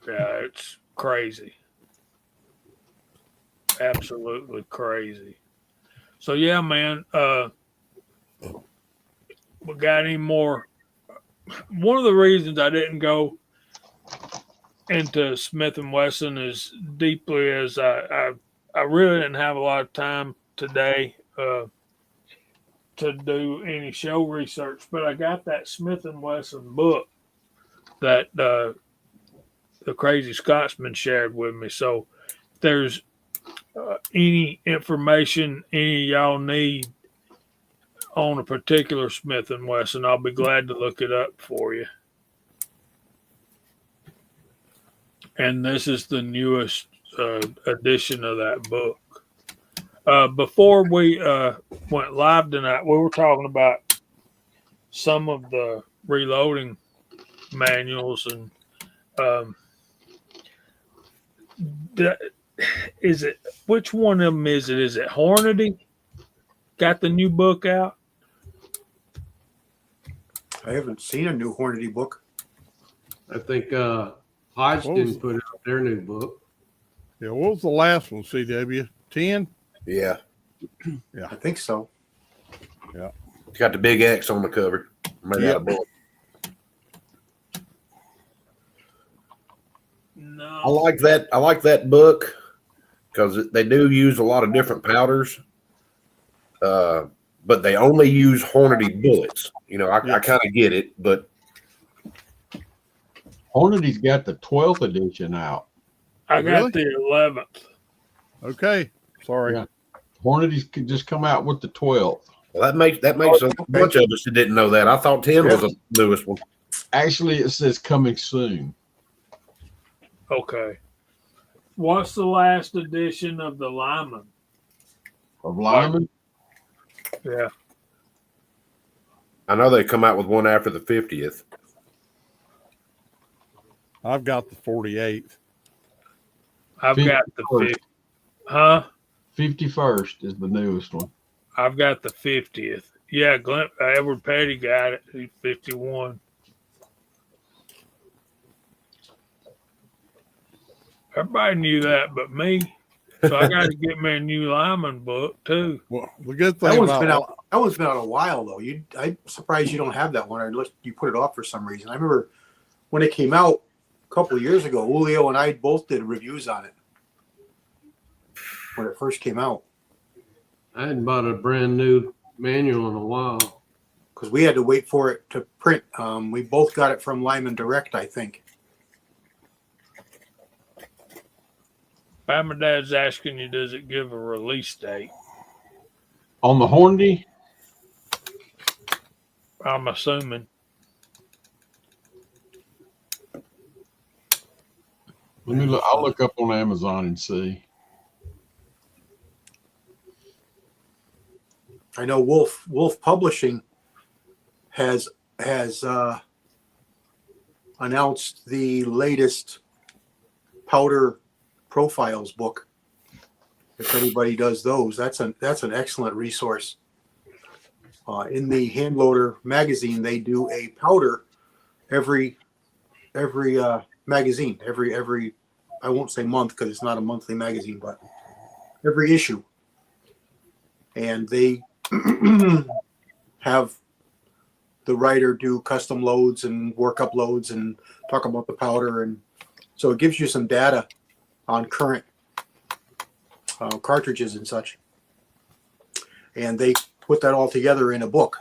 Yeah, it's crazy. Absolutely crazy. So yeah, man. We got any more? One of the reasons I didn't go into Smith and Wesson as deeply as I really didn't have a lot of time today to do any show research, but I got that Smith and Wesson book that the Crazy Scotsman shared with me. So if there's any information any of y'all need on a particular Smith and Wesson, I'll be glad to look it up for you. And this is the newest edition of that book. Before we went live tonight, we were talking about some of the reloading manuals, and which one of them is it? Is it Hornady? Got the new book out? I haven't seen a new Hornady book. I think Hodgson put out their new book. Yeah, what was the last one, CW? 10? Yeah. Yeah. I think so. Yeah. It's got the big X on the cover. Made out of bullet. No. I like that book because they do use a lot of different powders, but they only use Hornady bullets. You know, I kind of get it, but Hornady's got the 12th edition out. I got the 11th. Okay. Sorry. Yeah. Hornady's could just come out with the 12th. well, that makes a bunch of us that didn't know that. I thought 10 was the newest one. Actually, it says coming soon. Okay. What's the last edition of the Lyman? Of Lyman? Yeah. I know they come out with one after the 50th. I've got the 48th. I've got the 50th. Huh? 51st is the newest one. I've got the 50th. Yeah, Edward Petty got it. He's 51. Everybody knew that but me. So I got to get me a new Lyman book too. Well, the good thing That one's about been out. That one's been out a while though. I'm surprised you don't have that one, unless you put it off for some reason. I remember when it came out a couple of years ago. Julio and I both did reviews on it when it first came out I hadn't bought a brand new manual in a while. because we had to wait for it to print. We both got it from Lyman Direct, I think. My dad's asking you, does it give a release date? On the Hornady, I'm assuming. let me look. I'll look up on Amazon and see. I know Wolf Publishing has announced the latest powder profiles book. If anybody does those, that's an excellent resource. In the Handloader magazine, they do a powder every magazine, every I won't say month because it's not a monthly magazine, but every issue. And they have the writer do custom loads and workup loads and talk about the powder. And so it gives you some data on current cartridges and such. And they put that all together in a book.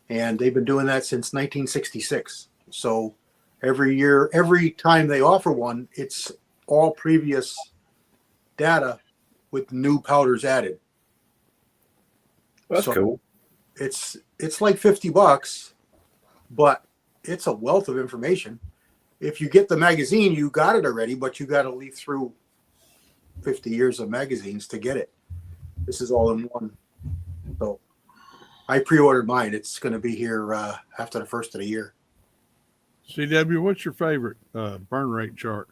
And they've been doing that since 1966. So every year, every time they offer one, it's all previous data with new powders added. That's cool. It's like $50, but it's a wealth of information. If you get the magazine, you got it already, but you got to leaf through 50 years of magazines to get it. This is all in one. So I pre-ordered mine. It's going to be here after the first of the year. CW, what's your favorite burn rate chart?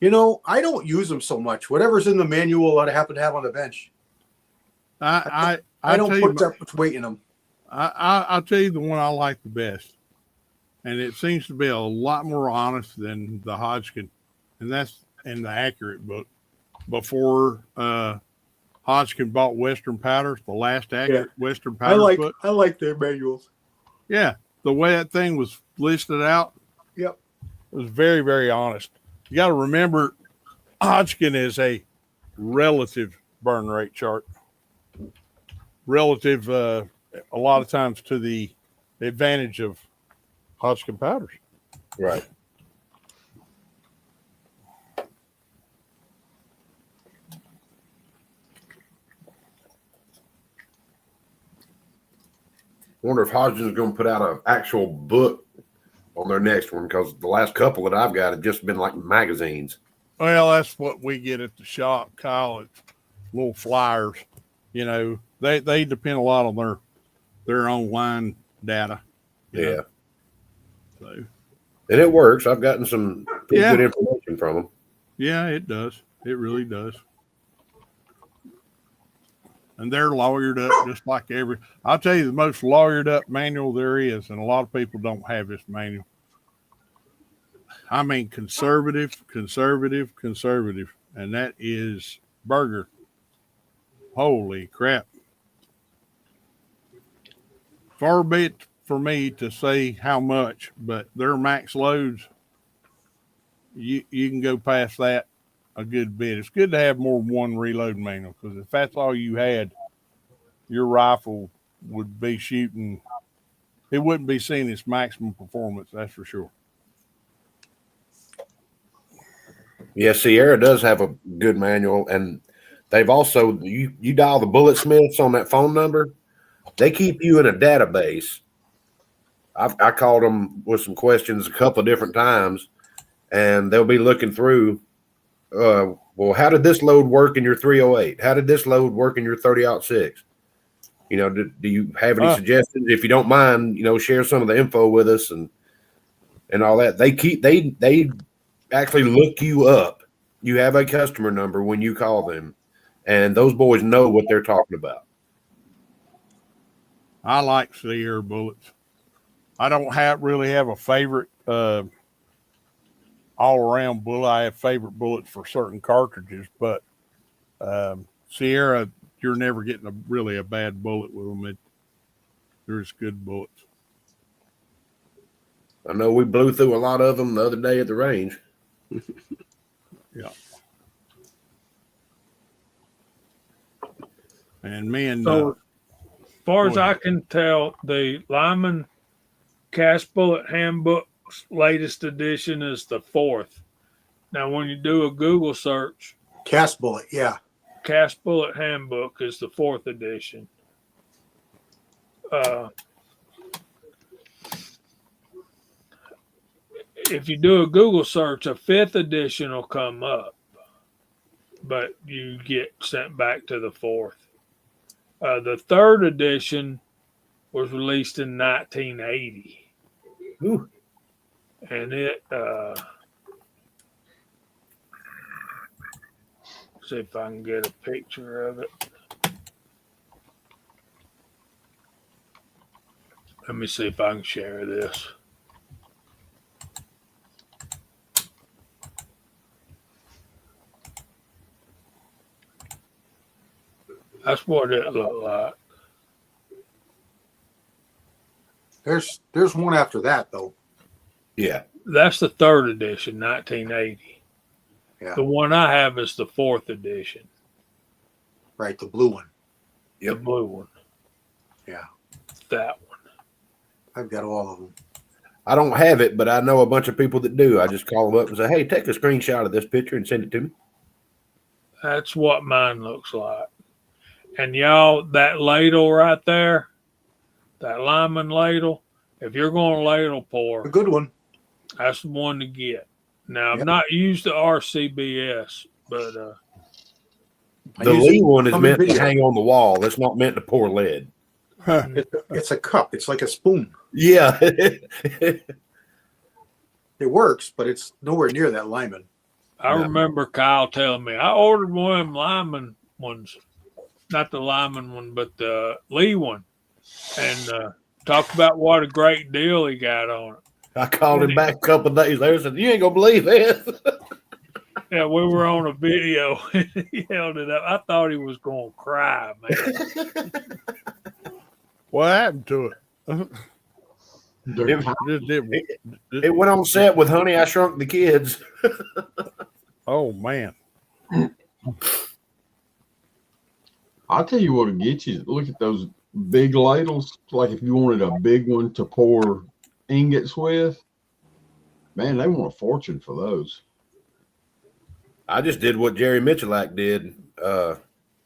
You know, I don't use them so much. Whatever's in the manual that I happen to have on the bench. I don't put that much weight in them. I'll tell you the one I like the best, and it seems to be a lot more honest than the Hodgkin, and that's in the accurate book. Before Hodgkin bought Western Powders, the last accurate Western Powders book. I like their manuals. Yeah, the way that thing was listed out, Yep, it was very, very honest. You got to remember, Hodgkin is a relative burn rate chart. Relative, a lot of times to the advantage of Hodgkin powders. Right. Wonder if Hodgkin's going to put out an actual book on their next one, because the last couple that I've got have just been like magazines. Well, that's what we get at the shop, Kyle. It's little flyers. You know, they depend a lot on their online data. Yeah. So, and it works. I've gotten some pretty good information from them. Yeah, it does. It really does. And they're lawyered up just like I'll tell you the most lawyered up manual there is, and a lot of people don't have this manual. I mean, conservative, and that is Burger. Holy crap. Far be it for me to say how much, but their max loads, you can go past that a good bit. It's good to have more than one reload manual, because if that's all you had, your rifle would be shooting. It wouldn't be seeing its maximum performance, that's for sure. Yeah, Sierra does have a good manual, and they've also, you dial the Bullet Smiths on that phone number, they keep you in a database. I called them with some questions a couple of different times, and they'll be looking through, well, how did this load work in your 308? How did this load work in your 30-06? You know, do you have any suggestions? If you don't mind, you know, share some of the info with us and all that. They actually look you up. You have a customer number when you call them, and those boys know what they're talking about. I like Sierra bullets. I don't really have a favorite all-around bullet. I have favorite bullets for certain cartridges, but Sierra, you're never getting really a bad bullet with them. There's good bullets. I know we blew through a lot of them the other day at the range. Yeah. And man, so as far as I can tell, the Lyman Cast Bullet Handbook's latest edition is the 4th. Now, when you do a Google search, Cast Bullet, yeah. Cast Bullet Handbook is the 4th edition. If you do a Google search, a 5th edition will come up, but you get sent back to the 4th. The third edition was released in 1980, Ooh, and it. See if I can get a picture of it. Let me see if I can share this. That's what it looked like. There's one after that though. yeah. That's the third edition, 1980. Yeah. The one I have is the fourth edition, Right, the blue one. the blue one. Yeah. That one. I've got all of them. I don't have it, but I know a bunch of people that do. I just call them up and say, "Hey, take a screenshot of this picture and send it to me." That's what mine looks like. And y'all, that ladle right there, that Lyman ladle, if you're going to ladle A pour, good one. that's the one to get. Now, I've Yep. not used the RCBS, but I The use Lee it one is on meant to video. hang on the wall. It's not meant to pour lead. It's a cup. It's like a spoon. Yeah. It works, but it's nowhere near that Lyman. I No. remember Kyle telling me I ordered one of them Lyman ones, not the Lyman one, but the Lee one, and talked about what a great deal he got on it. I called him back a couple of days later and said, "You ain't gonna believe this." Yeah, we were on a video and he held it up. I thought he was going to cry, man. What happened to it? They're It went on set with Honey, I Shrunk the Kids. Oh man. I'll tell you what'll get you. Look at those big ladles. Like if you wanted a big one to pour ingots with, man, they want a fortune for those. I just did what Jerry Mitchellak did.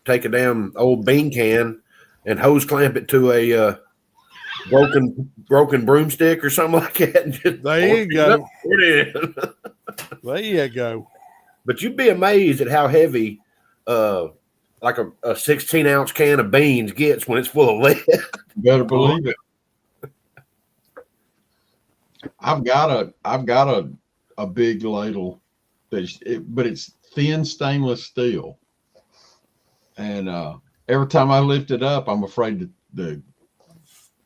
Take a damn old bean can and hose clamp it to a broken broomstick or something like that. And just There you go. pour it in. There you go. But you'd be amazed at how heavy like a 16-ounce can of beans gets when it's full of lead. You better believe it. I've got a big ladle but it's thin stainless steel. And every time I lift it up, I'm afraid that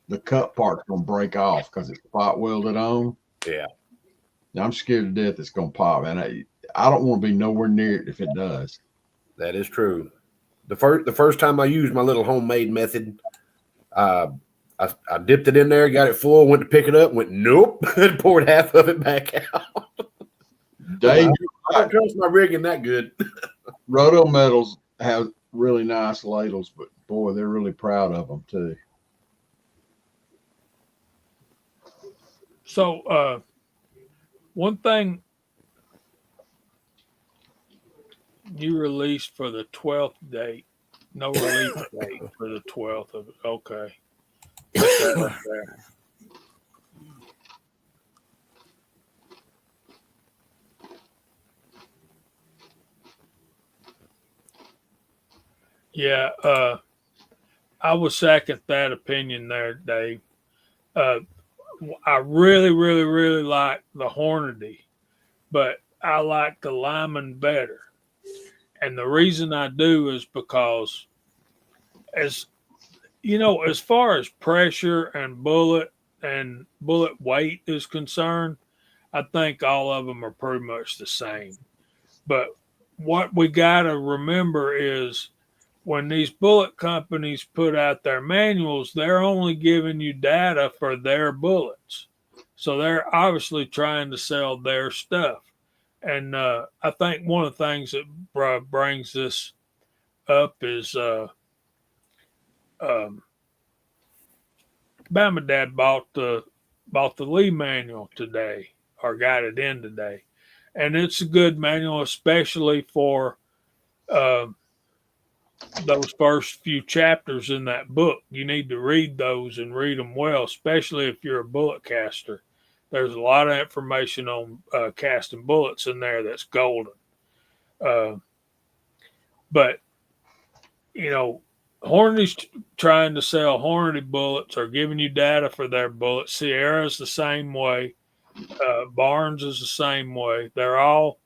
the cup part's gonna break off because it's spot welded on. Yeah. Now, I'm scared to death it's gonna pop, and I don't want to be nowhere near it if it does. That is true. The first time I used my little homemade method, I dipped it in there, got it full, went to pick it up, went nope, and poured half of it back out. Dave, I don't trust my rigging that good. Roto Metals have really nice ladles, but boy, they're really proud of them too. So, one thing you released for the 12th date, no release date for the 12th of it. Okay. Put that up there. Yeah, I would second that opinion there, Dave. I really, really, really like the Hornady, but I like the Lyman better. And the reason I do is because, as you know, as far as pressure and bullet weight is concerned, I think all of them are pretty much the same. But what we got to remember is when these bullet companies put out their manuals, they're only giving you data for their bullets. So they're obviously trying to sell their stuff. And I think one of the things that brings this up is Bama Dad bought the Lee manual today, or got it in today. And it's a good manual, especially for those first few chapters in that book. You need to read those and read them well, especially if you're a bullet caster. There's a lot of information on casting bullets in there that's golden. But, you know, Hornady's trying to sell Hornady bullets or giving you data for their bullets. Sierra's the same way. Barnes is the same way. They're all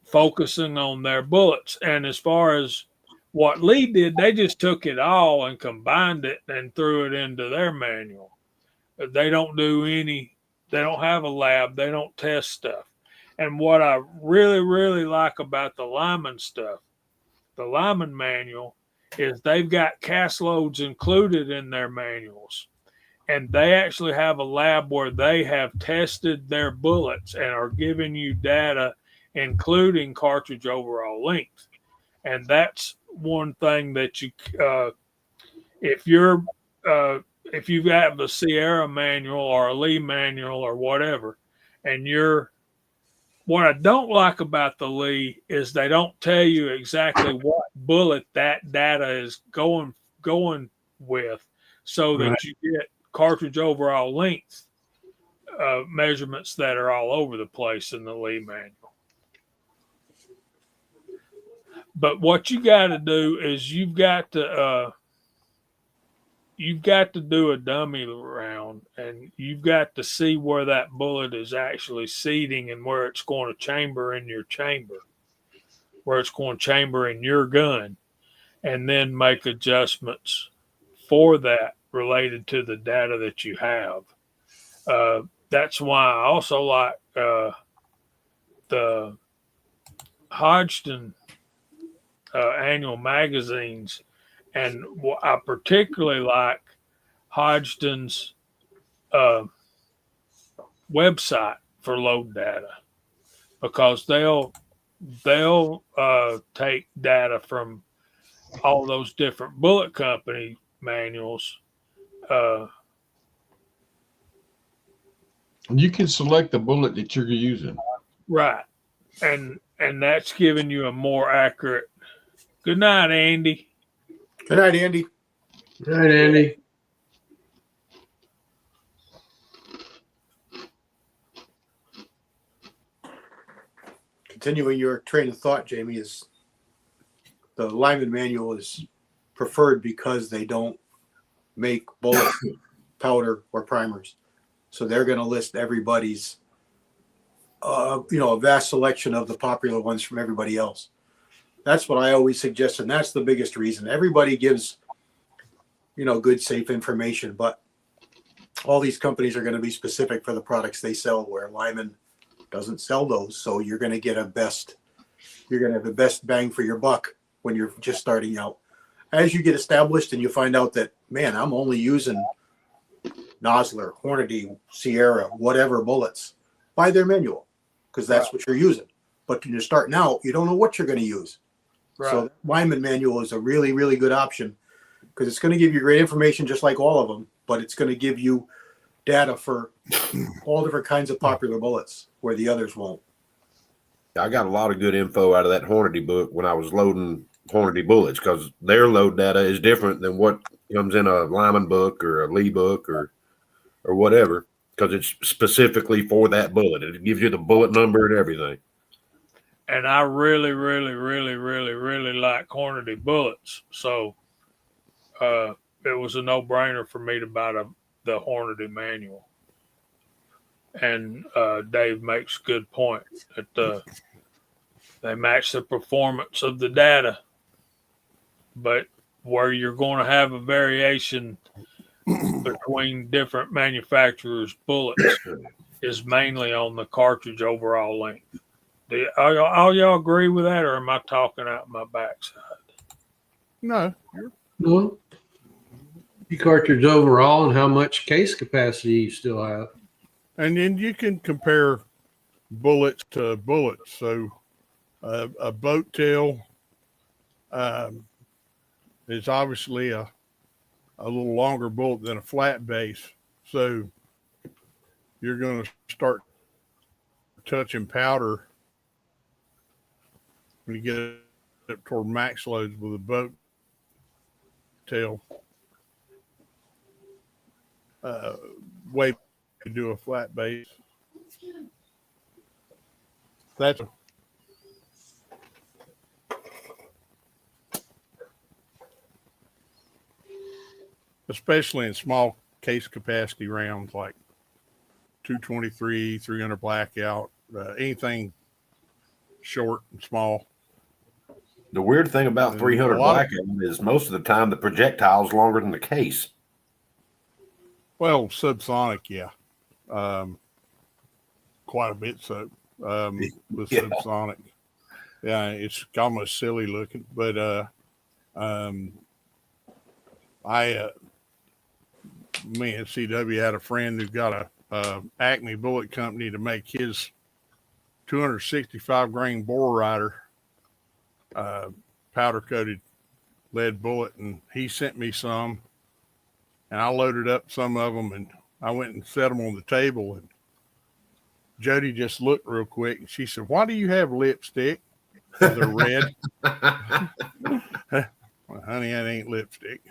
focusing on their bullets. And as far as what Lee did, they just took it all and combined it and threw it into their manual. They don't they don't have a lab. They don't test stuff. And what I really, really like about the Lyman stuff, the Lyman manual, is they've got cast loads included in their manuals. And they actually have a lab where they have tested their bullets and are giving you data, including cartridge overall length. And that's one thing that if you have a Sierra manual or a Lee manual or whatever, and what I don't like about the Lee is they don't tell you exactly what bullet that data is going with, so that you get cartridge overall length measurements that are all over the place in the Lee manual. But what you got to do is you've got to do a dummy round, and you've got to see where that bullet is actually seating and where it's going to chamber in your chamber, where it's going to chamber in your gun, and then make adjustments for that related to the data that you have. That's why I also like the Hodgson annual magazines, and I particularly like Hodgson's website for load data, because they'll take data from all those different bullet company manuals. You can select the bullet that you're using. Right. And that's giving you a more accurate. Good night, Andy. Good night, Andy. Good night, Andy. Continuing your train of thought, Jamie, is the Lyman manual is preferred because they don't make bullet, powder, or primers. So they're going to list everybody's, a vast selection of the popular ones from everybody else. That's what I always suggest, and that's the biggest reason. Everybody gives, good, safe information, but all these companies are going to be specific for the products they sell, where Lyman doesn't sell those. So you're going to have the best bang for your buck when you're just starting out. As you get established and you find out that, man, I'm only using Nosler, Hornady, Sierra, whatever bullets, buy their manual, because that's what you're using. But when you're starting out, you don't know what you're going to use. Right. So Lyman manual is a really, really good option, because it's going to give you great information just like all of them, but it's going to give you data for all different kinds of popular bullets where the others won't. I got a lot of good info out of that Hornady book when I was loading Hornady bullets, because their load data is different than what comes in a Lyman book or a Lee book or whatever, because it's specifically for that bullet. It gives you the bullet number and everything. And I really, really, really, really, really like Hornady bullets. So it was a no-brainer for me to buy the Hornady manual. And Dave makes a good point that they match the performance of the data. But where you're going to have a variation between different manufacturers' bullets is mainly on the cartridge overall length. All y'all agree with that, or am I talking out my backside? No. No. You cartridge overall and how much case capacity you still have. And then you can compare bullets to bullets. So a boat tail is obviously a little longer bullet than a flat base. So you're going to start touching powder when you get up toward max loads with a boat tail. Way to do a flat base. That's especially in small case capacity rounds like 223, 300 blackout, anything short and small. The weird thing about And 300 a lot of- blackout is most of the time the projectile's longer than the case. Well, subsonic, yeah. Quite a bit so with Yeah. subsonic. Yeah, it's almost silly looking, but me and CW had a friend who got a Acme bullet company to make his 265 grain bore rider powder coated lead bullet, and he sent me some, and I loaded up some of them, and I went and set them on the table, and Jody just looked real quick, and she said, "Why do you have lipstick? They're red." Well, honey, that ain't lipstick.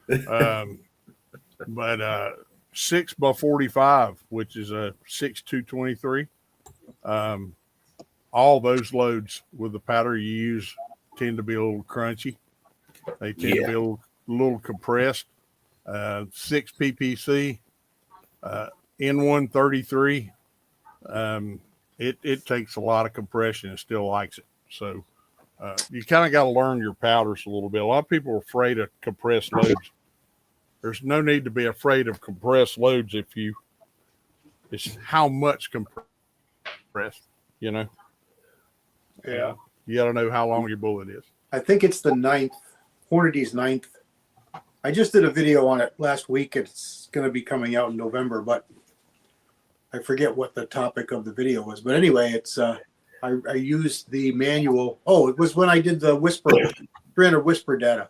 But 6x45, which is a 6.223, all those loads with the powder you use tend to be a little crunchy. They tend to be a little compressed. 6 PPC, N133. It takes a lot of compression and still likes it. So you kind of got to learn your powders a little bit. A lot of people are afraid of compressed loads. There's no need to be afraid of compressed loads it's how much compressed, you know? Yeah. You got to know how long your bullet is. I think it's the 9th, Hornady's 9th. I just did a video on it last week. It's going to be coming out in November, but I forget what the topic of the video was. But anyway, it's I used the manual. Oh, it was when I did the Whisper 300 Whisper data,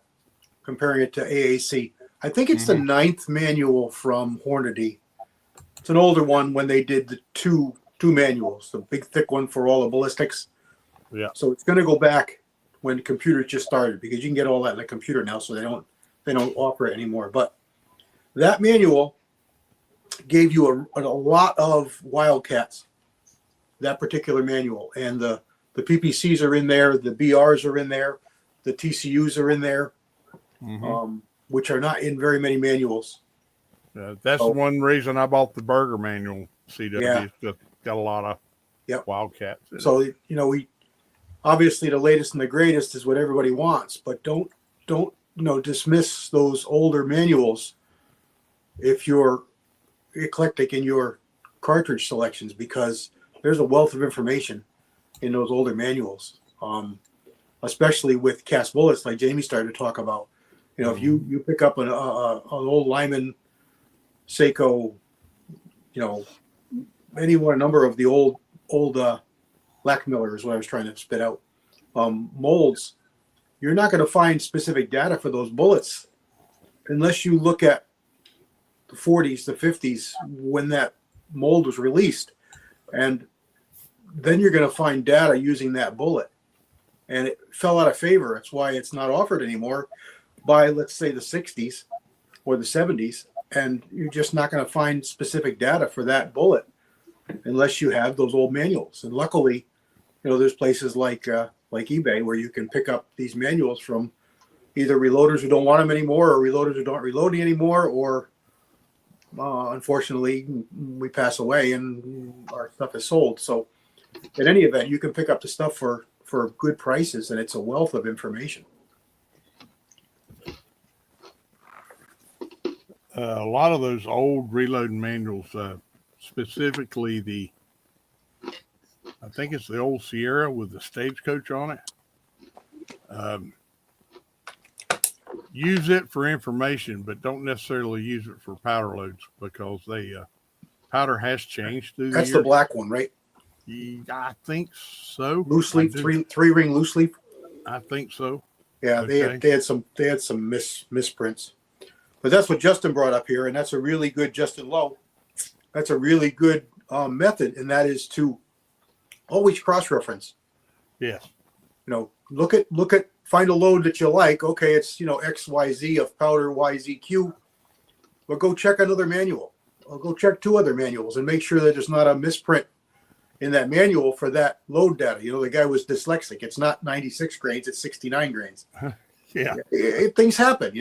comparing it to AAC. I think it's the 9th manual from Hornady. It's an older one when they did the two manuals, the big thick one for all the ballistics. Yeah. So it's going to go back when computers just started, because you can get all that in a computer now, so they don't offer it anymore. But that manual gave you a lot of wildcats, that particular manual, and the PPCs are in there, the BRs are in there, the TCUs are in there, which are not in very many manuals. That's one reason I bought the Burger manual. CW. Yeah. It's got a lot of wildcats. So we obviously the latest and the greatest is what everybody wants, but don't dismiss those older manuals if you're eclectic in your cartridge selections, because there's a wealth of information in those older manuals, especially with cast bullets, like Jamie started to talk about. If you pick up an old Lyman, Seiko, any one number of the old Lackmiller is what I was trying to spit out, molds, you're not going to find specific data for those bullets unless you look at the 40s, the 50s, when that mold was released. And then you're going to find data using that bullet. And it fell out of favor. That's why it's not offered anymore by, let's say, the 60s or the 70s. And you're just not going to find specific data for that bullet unless you have those old manuals. And luckily, there's places like eBay where you can pick up these manuals from either reloaders who don't want them anymore, or reloaders who don't reload anymore, or unfortunately we pass away and our stuff is sold. So in any event, you can pick up the stuff for good prices, and it's a wealth of information. A lot of those old reloading manuals, specifically I think it's the old Sierra with the Stagecoach on it. Use it for information, but don't necessarily use it for powder loads, because powder has changed through the years. That's the black one, right? I think so. Loose leaf, three ring loose leaf. I think so. Yeah, Okay. they had some misprints. But that's what Justin brought up here, and that's a really good, Justin Lowe. That's a really good method, and that is to always cross-reference. Yes. Look at, find a load that you like. Okay, it's XYZ of powder YZQ, but go check another manual. Or go check 2 other manuals and make sure that there's not a misprint in that manual for that load data. The guy was dyslexic. It's not 96 grains; it's 69 grains. Yeah. Things happen,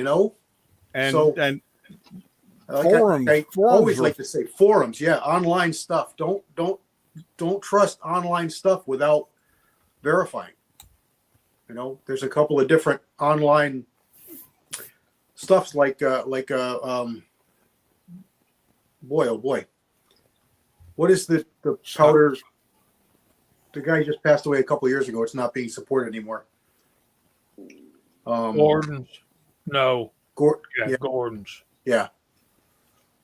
And So- Forums. I Forums always are- like to say forums. Yeah, online stuff. Don't trust online stuff without verifying. You know, there's a couple of different online stuffs like boy, oh boy, what is the powder? The guy just passed away a couple of years ago. It's not being supported anymore. Gordon's. No. Yeah, Gordon's. yeah.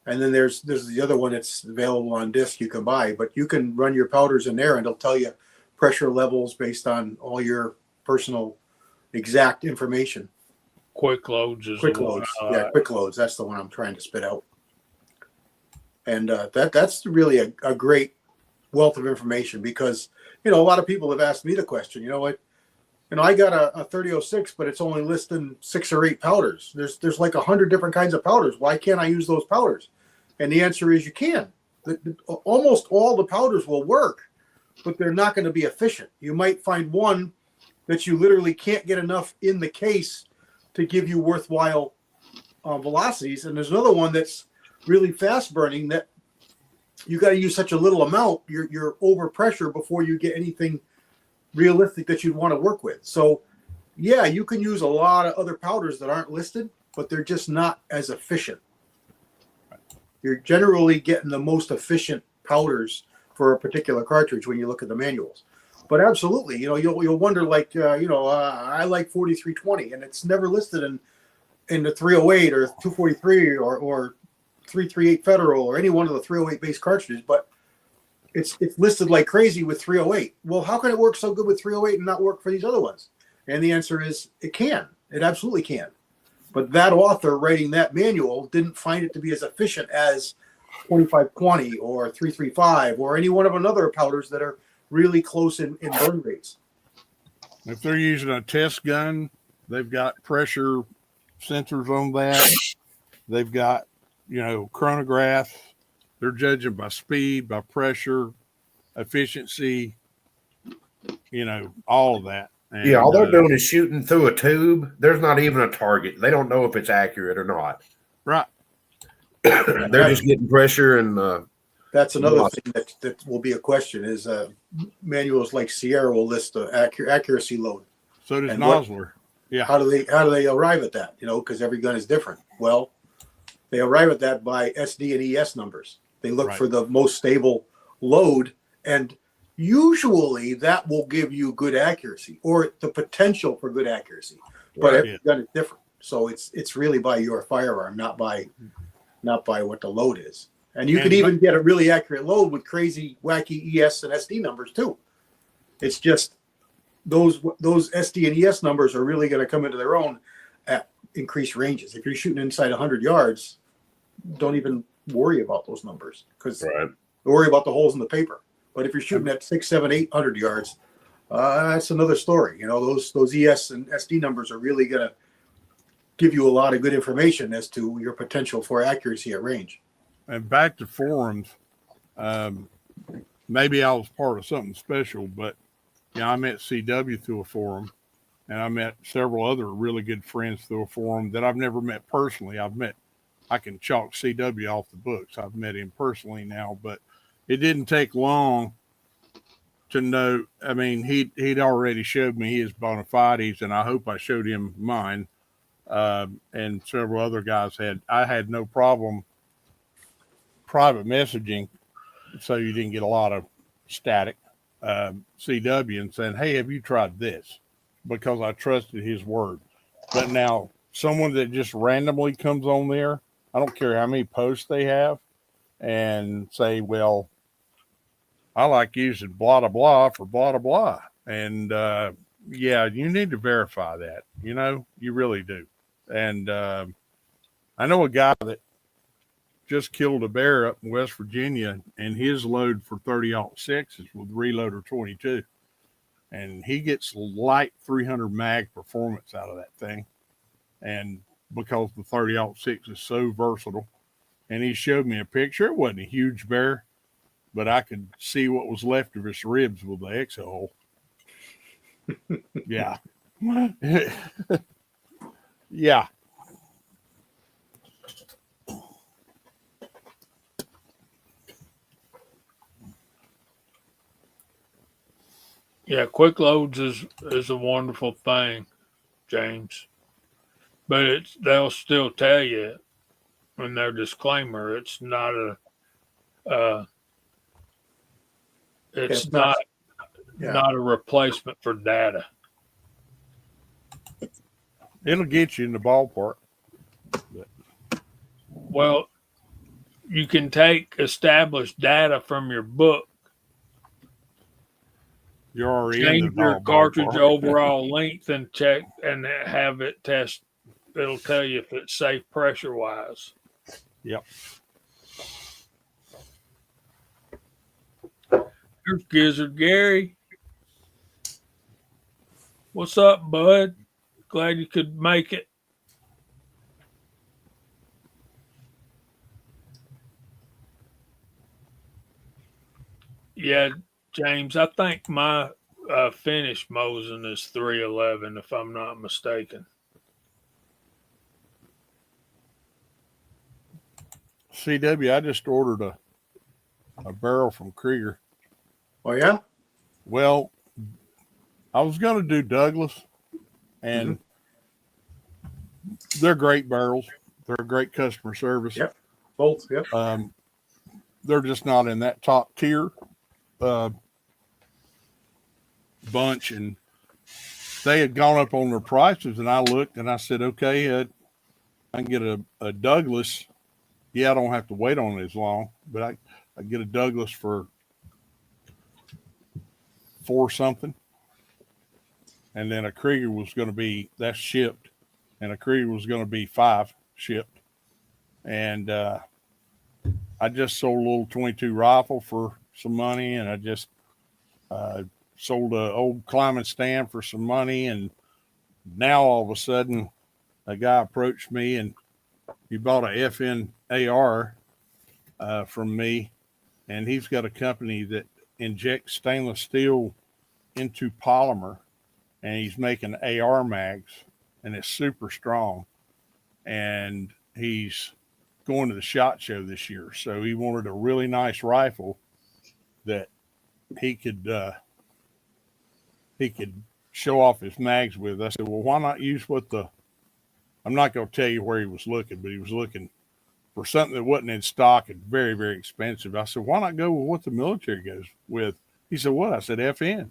And then there's the other one that's available on disc you can buy, but you can run your powders in there and it'll tell you pressure levels based on all your personal exact information. Quick loads is Quick the one loads. I Yeah, like. quick loads. That's the one I'm trying to spit out. And that's really a great wealth of information because, you know, a lot of people have asked me the question, you know what, I got a 3006, but it's only listing 6 or 8 powders. There's like 100 different kinds of powders. Why can't I use those powders? And the answer is you can. Almost all the powders will work, but they're not going to be efficient. You might find one that you literally can't get enough in the case to give you worthwhile velocities. And there's another one that's really fast burning that you got to use such a little amount. You're over pressure before you get anything realistic that you'd want to work with. So yeah, you can use a lot of other powders that aren't listed, but they're just not as efficient. You're generally getting the most efficient powders for a particular cartridge when you look at the manuals. But absolutely, you know, you'll wonder like, I like 4320 and it's never listed in the 308 or 243 or 338 Federal or any one of the 308 base cartridges, but it's listed like crazy with 308. Well, how can it work so good with 308 and not work for these other ones? And the answer is it can. It absolutely can. But that author writing that manual didn't find it to be as efficient as 2520 or 335 or any one of another powders that are really close in burn rates. If they're using a test gun, they've got pressure sensors on that. They've got, chronograph. They're judging by speed, by pressure, efficiency, all of that. And, yeah, all they're doing is shooting through a tube. There's not even a target. They don't know if it's accurate or not. Right. They're just getting pressure and that's another thing that will be a question is manuals like Sierra will list the accuracy load. So does And Nosler. Yeah. How do they arrive at that? Because every gun is different. Well, they arrive at that by SD and ES numbers. They look for the most stable load, and usually that will give you good accuracy or the potential for good accuracy. But every gun is different, so it's really by your firearm, not by what the load is. And you can even get a really accurate load with crazy, wacky ES and SD numbers too. It's just those SD and ES numbers are really going to come into their own at increased ranges. If you're shooting inside 100 yards, don't even worry about those numbers because worry about the holes in the paper. But if you're shooting at 600, 700, 800 yards, that's another story. Those ES and SD numbers are really going to give you a lot of good information as to your potential for accuracy at range. And back to forums, maybe I was part of something special, but I met CW through a forum, and I met several other really good friends through a forum that I've never met personally. I can chalk CW off the books. I've met him personally now, but it didn't take long to know. I mean, he'd already showed me his bona fides, and I hope I showed him mine. And several other guys I had no problem private messaging, so you didn't get a lot of static CW and saying, hey, have you tried this? Because I trusted his word. But now someone that just randomly comes on there, I don't care how many posts they have, and say, well, I like using blah, blah, blah for blah, blah, blah. And you need to verify that. You really do. And I know a guy that just killed a bear up in West Virginia, and his load for 30-06 is with Reloader 22. And he gets light 300 mag performance out of that thing. And because the 30-06 is so versatile, and he showed me a picture. It wasn't a huge bear, but I could see what was left of his ribs with the exit hole. Yeah. Yeah. Yeah, quick loads is a wonderful thing, James. But they'll still tell you in their disclaimer it's not a uh, it's It's not. Yeah. not a replacement for data. It'll get you in the ballpark. Well, you can take established data from your book, You're already in the change your ballpark. cartridge overall length, and check and have it test. It'll tell you if it's safe pressure wise. Yep. Here's Gizzard Gary. What's up, bud? Glad you could make it. Yeah, James, I think my finish Mosin is 311, if I'm not mistaken. CW, I just ordered a barrel from Krieger. Oh yeah. Well, I was going to do Douglas, and they're great barrels. They're great customer service. Yep. Both. Yep. They're just not in that top tier bunch, and they had gone up on their prices, and I looked and I said, okay, I can get a Douglas. Yeah, I don't have to wait on it as long, but I get a Douglas for $4 something, and then a Krieger was going to be, that's shipped, and a Krieger was going to be $5 shipped, and I just sold a little 22 rifle for some money, and I just sold an old climbing stand for some money, and now all of a sudden a guy approached me and he bought a FN AR from me, and he's got a company that injects stainless steel into polymer, and he's making AR mags, and it's super strong, and he's going to the SHOT Show this year, so he wanted a really nice rifle that he could show off his mags with. I said, well, why not use I'm not going to tell you where he was looking, but he was looking for something that wasn't in stock and very, very expensive. I said, why not go with what the military goes with? He said, what? I said, FN.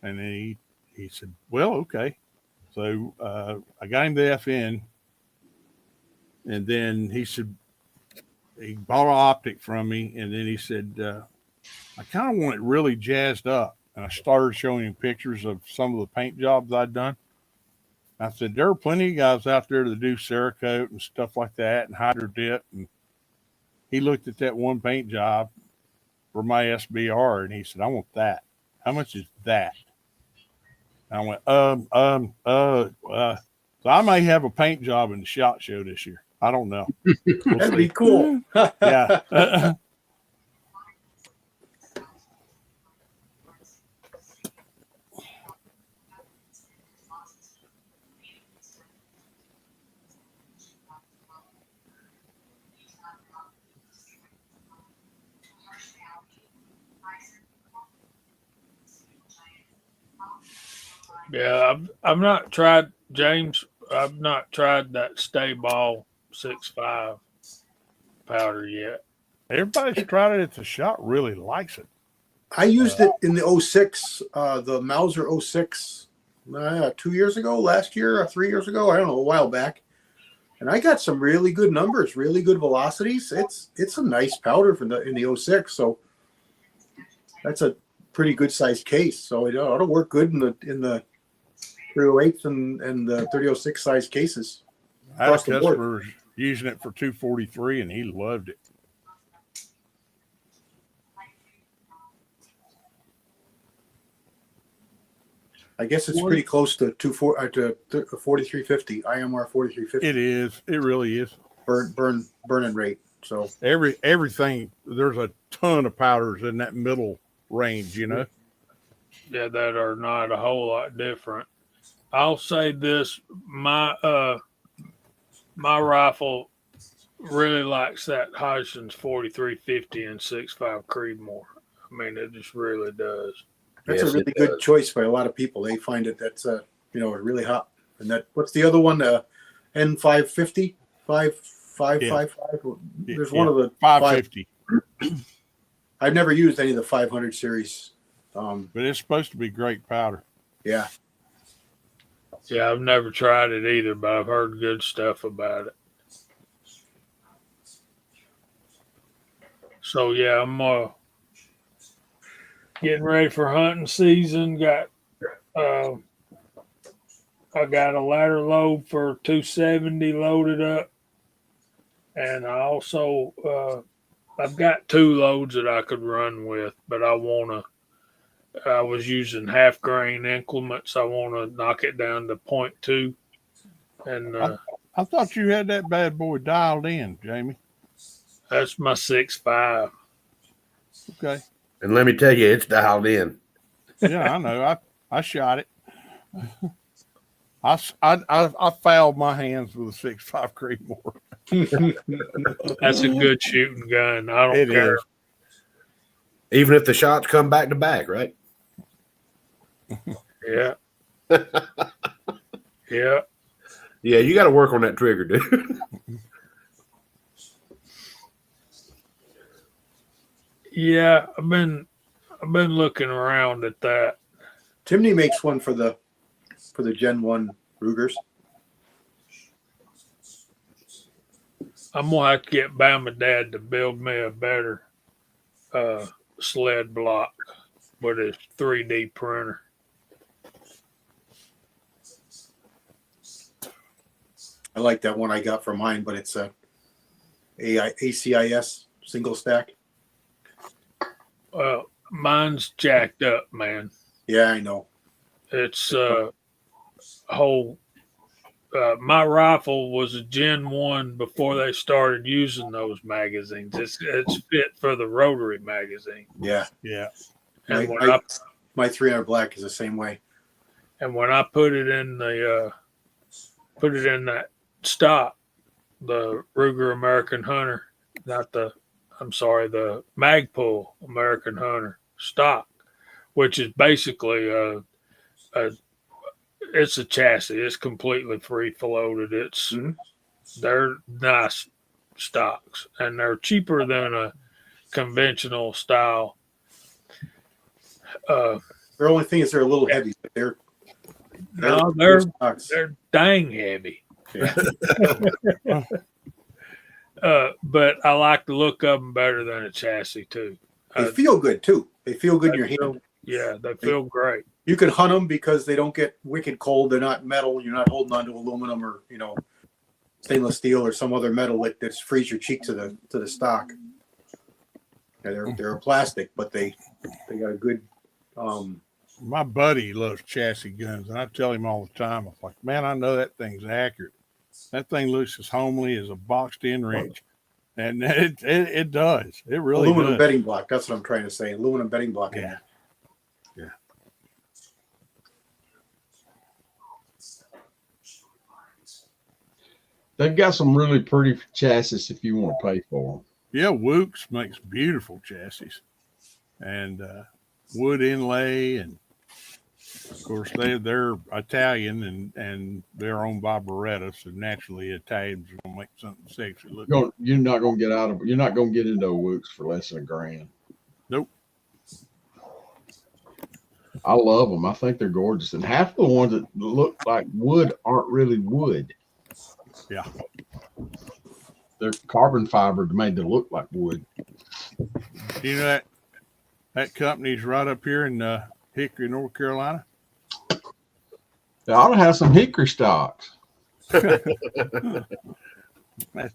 And then he said, well, okay. So I got him the FN, and then he said, he bought an optic from me, and then he said, I kind of want it really jazzed up. And I started showing him pictures of some of the paint jobs I'd done. I said, there are plenty of guys out there that do Cerakote and stuff like that and Hydro Dip. And he looked at that one paint job for my SBR, and he said, I want that. How much is that? And I went, so I may have a paint job in the SHOT Show this year. I don't know. We'll That'd see. be cool. Yeah. Yeah, I've not tried, James. I've not tried that Stay Ball 6.5 powder yet. Everybody's tried it at the shop, really likes it. I used it in the 06, the Mauser 06, 2 years ago, last year, or 3 years ago. I don't know, a while back. And I got some really good numbers, really good velocities. It's a nice powder in the 06. So that's a pretty good sized case. So it'll work good in the 308s and the 3006 size cases. I had a customer using it for 243, and he loved it. I guess it's pretty close to 4350 IMR 4350. It is. It really is. Burning rate. So everything. There's a ton of powders in that middle range. You know. Yeah, that are not a whole lot different. I'll say this: my rifle really likes that Hodgson's 4350 and 6.5 Creedmoor. I mean, it just really does. That's Yes, a really it good does. choice by a lot of people. They find it that's really hot. And that what's the other one? N550, 5555. There's one of the 550, I've never used any of the 500 series. but it's supposed to be great powder. Yeah, Yeah, I've never tried it either, but I've heard good stuff about it. So yeah, I'm getting ready for hunting season. I got a ladder load for 270 loaded up, and I also I've got 2 loads that I could run with, but I was using half grain increments. I want to knock it down to 0.2, and I thought you had that bad boy dialed in, Jamie. that's my 6.5. Okay. And let me tell you, it's dialed in. Yeah, I know. I shot it. I fouled my hands with a 6.5 Creedmoor. That's a good shooting gun. I don't It care. is. Even if the shots come back to back, right? Yeah. Yeah. Yeah, you got to work on that trigger, dude. Yeah, I've been looking around at that. Timney makes one for the Gen 1 Rugers. I'm gonna have to get Bama Dad to build me a better sled block with his 3D printer. I like that one I got for mine, but it's a ACIS single stack. Mine's jacked up, man. Yeah, I know. It's whole. My rifle was a Gen 1 before they started using those magazines. It's fit for the rotary magazine. Yeah, Yeah. And my 300 black is the same way. And when I put it in that stock, the Ruger American Hunter, the Magpul American Hunter stock, which is basically it's a chassis. It's completely free floated. They're nice stocks, and they're cheaper than a conventional style. The only thing is they're a little heavy, but they're stocks. they're dang heavy. Yeah. But I like the look of them better than a chassis too. They feel good too. They feel good in your hand. Yeah, they feel great. You can hunt them because they don't get wicked cold. They're not metal. You're not holding on to aluminum or stainless steel or some other metal that freeze your cheek to the stock. Yeah, they're a plastic, but they got a good. My buddy loves chassis guns, and I tell him all the time, I'm like, man, I know that thing's accurate. That thing looks as homely as a boxed-in wrench, and it does. It really aluminum does. bedding block. That's what I'm trying to say. Aluminum bedding block. Yeah. Yeah. They've got some really pretty chassis if you want to pay for them. Yeah, Wooks makes beautiful chassis, and wood inlay, and of course they're Italian and they're owned by Beretta, so naturally Italians are gonna make something sexy look. You're not gonna get into a Wooks for less than $1,000. Nope. I love them. I think they're gorgeous, and half the ones that look like wood aren't really wood. Yeah. They're carbon fiber made to look like wood. You know that company's right up here in Hickory, North Carolina. They ought to have some hickory stocks. That's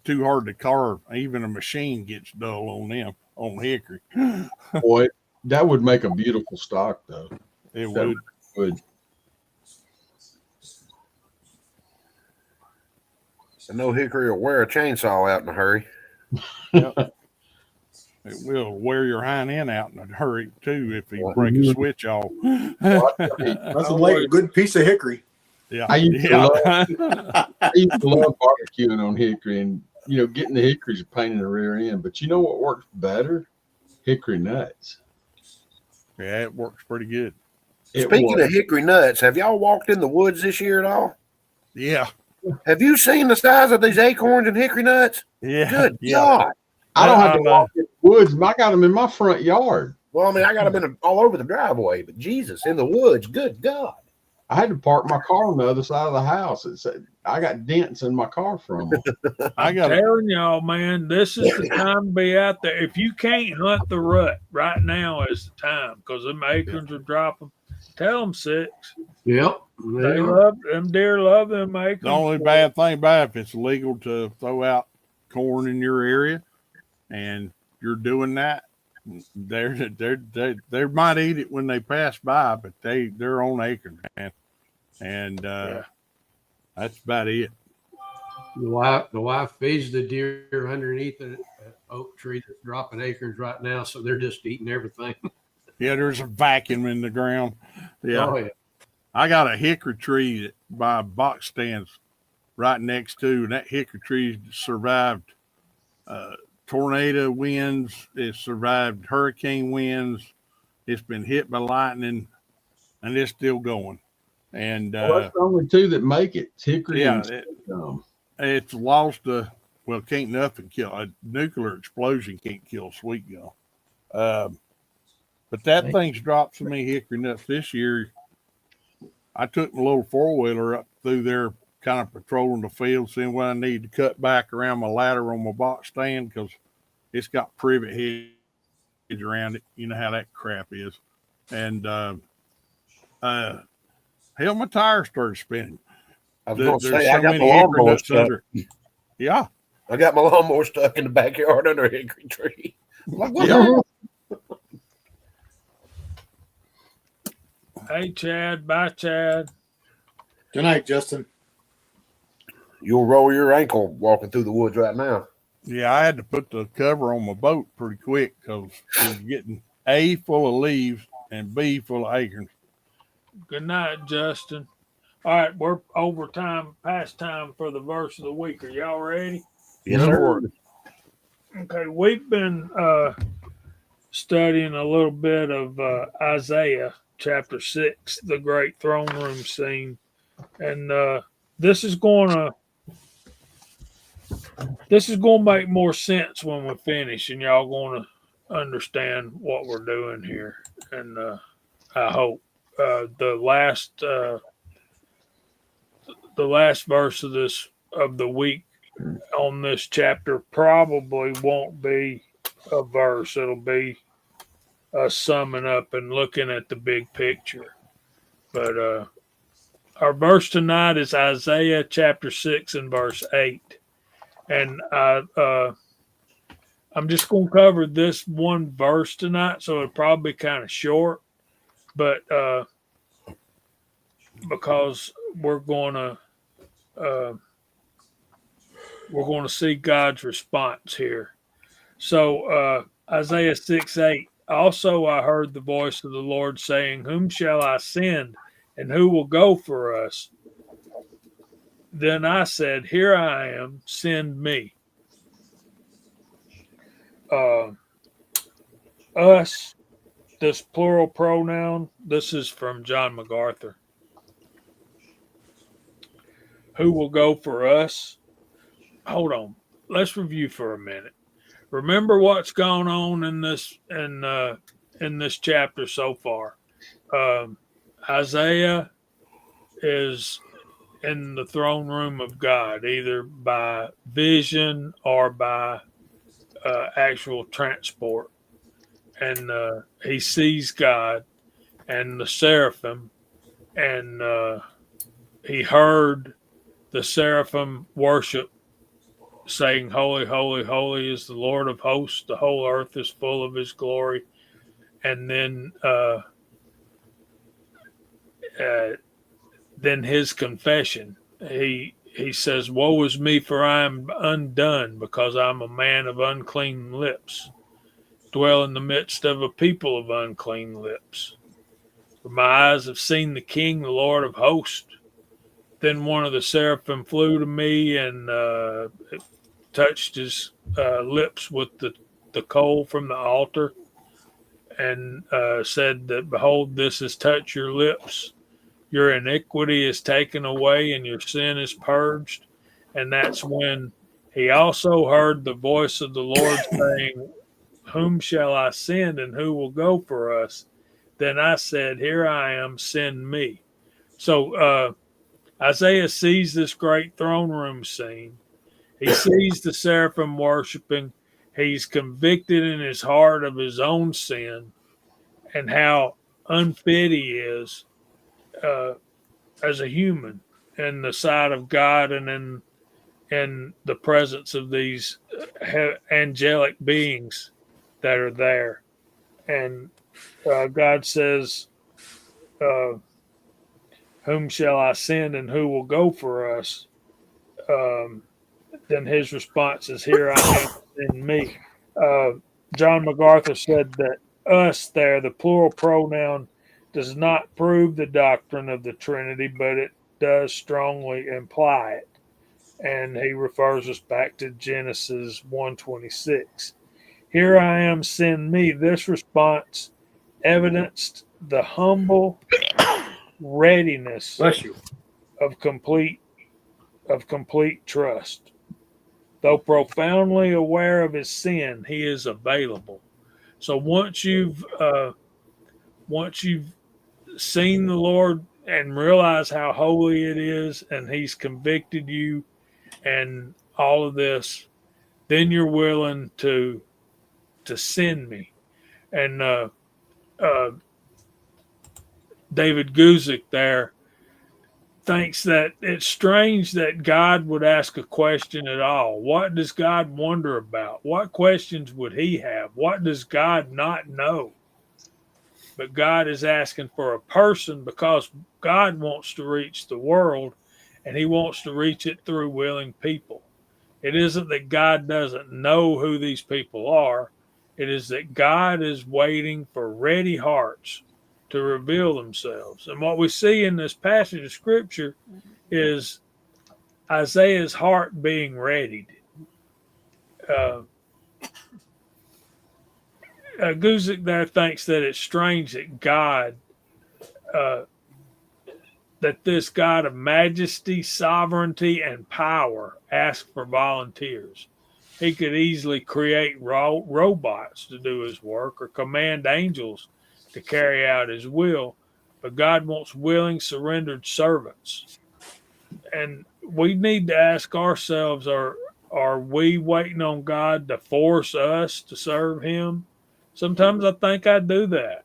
too hard to carve. Even a machine gets dull on them, on Hickory. Boy, that would make a beautiful stock, though. It That would. would. I know Hickory will wear a chainsaw out in a hurry. Yep. It will wear your hind end out in a hurry too if you break a switch off. Nothing like a good piece of hickory. Yeah, I used to love barbecuing on hickory, and getting the hickory's a pain in the rear end. But you know what works better? Hickory nuts. Yeah, it works pretty good. Speaking of hickory nuts, have y'all walked in the woods this year at all? Yeah. Have you seen the size of these acorns and hickory nuts? Yeah. Good Yeah. God. I don't have to I'm, walk in the woods. I got them in my front yard. Well, I mean, I got them all over the driveway, but Jesus, in the woods, good God. I had to park my car on the other side of the house. It said I got dents in my car from them. I'm telling y'all, man, this is the time to be out there. If you can't hunt the rut, right now is the time because them acorns are dropping. Tell them 6. Yep. They love them deer. Love them acorns. The only bad thing about it, if it's legal to throw out corn in your area, and you're doing that, they might eat it when they pass by, but they're on acorns, man, and that's about it. The wife feeds the deer underneath an oak tree that's dropping acorns right now, so they're just eating everything. Yeah, there's a vacuum in the ground. Yeah. Oh, yeah. I got a hickory tree that by box stands right next to, and that hickory tree survived tornado winds. It survived hurricane winds. It's been hit by lightning, and it's still going. And that's the only two that make it. Hickory. Yeah, and it's lost can't nothing kill a nuclear explosion can't kill sweet gum. But that thing's dropped so many hickory nuts this year. I took my little 4-wheeler up through there, kind of patrolling the field, seeing what I need to cut back around my ladder on my box stand because it's got privet hedge around it. You know how that crap is. And hell, my tires started spinning. I was going to say, so I got many my hickory lawnmower nuts stuck. under. Yeah. I got my lawnmower stuck in the backyard under a hickory tree. Like, what Yeah. Hey, Chad. Bye, Chad. Good night, Justin. You'll roll your ankle walking through the woods right now. Yeah, I had to put the cover on my boat pretty quick because it was getting A, full of leaves, and B, full of acorns. Good night, Justin. All right, we're past time for the verse of the week. Are y'all ready? Yes, sir. Okay, we've been studying a little bit of Isaiah chapter 6, the great throne room scene, and this is going to make more sense when we finish, and y'all going to understand what we're doing here. And I hope the last verse of the week on this chapter probably won't be a verse. It'll be a summing up and looking at the big picture. But our verse tonight is Isaiah chapter 6 and verse 8. And I'm just going to cover this one verse tonight, so it'll probably be kind of short. But because we're going to see God's response here. So Isaiah 6:8. Also I heard the voice of the Lord saying, "Whom shall I send, and who will go for us?" Then I said, "Here I am, send me." Us, this plural pronoun, this is from John MacArthur. Who will go for us? Hold on. Let's review for a minute. Remember what's gone on in this chapter so far. Isaiah is in the throne room of God, either by vision or by actual transport, and he sees God and the seraphim, and he heard the seraphim worship, saying, "Holy, holy, holy is the Lord of hosts. The whole earth is full of his glory." And then his confession. He says, "Woe is me, for I am undone, because I'm a man of unclean lips, dwell in the midst of a people of unclean lips. For my eyes have seen the King, the Lord of hosts." Then one of the seraphim flew to me and touched his lips with the coal from the altar. and said that, behold, this has touched your lips. Your iniquity is taken away and your sin is purged. And that's when he also heard the voice of the Lord saying, whom shall I send and who will go for us? Then I said, here I am, send me. So Isaiah sees this great throne room scene. He sees the seraphim worshiping. He's convicted in his heart of his own sin and how unfit he is uh, as a human in the sight of God and in the presence of these angelic beings that are there. And God says, uh, whom shall I send and who will go for us? Then his response is, here I am, send me. Uh, John MacArthur said that us there, the plural pronoun, does not prove the doctrine of the Trinity, but it does strongly imply it. And he refers us back to Genesis 1:26. Here I am, send me. This response evidenced the humble readiness Bless you. of complete trust. Though profoundly aware of his sin, he is available. So once you've seen the Lord and realize how holy it is, and he's convicted you and all of this, then you're willing to send me. And uh, David Guzik there thinks that it's strange that God would ask a question at all. What does God wonder about? What questions would he have? What does God not know? But God is asking for a person because God wants to reach the world and he wants to reach it through willing people. It isn't that God doesn't know who these people are. It is that God is waiting for ready hearts to reveal themselves. And what we see in this passage of scripture is Isaiah's heart being readied. Uh, Guzik there thinks that it's strange that God, uh, that this God of majesty, sovereignty, and power asks for volunteers. He could easily create robots to do his work or command angels to carry out his will, but God wants willing, surrendered servants. And we need to ask ourselves, are we waiting on God to force us to serve him? Sometimes I think I do that,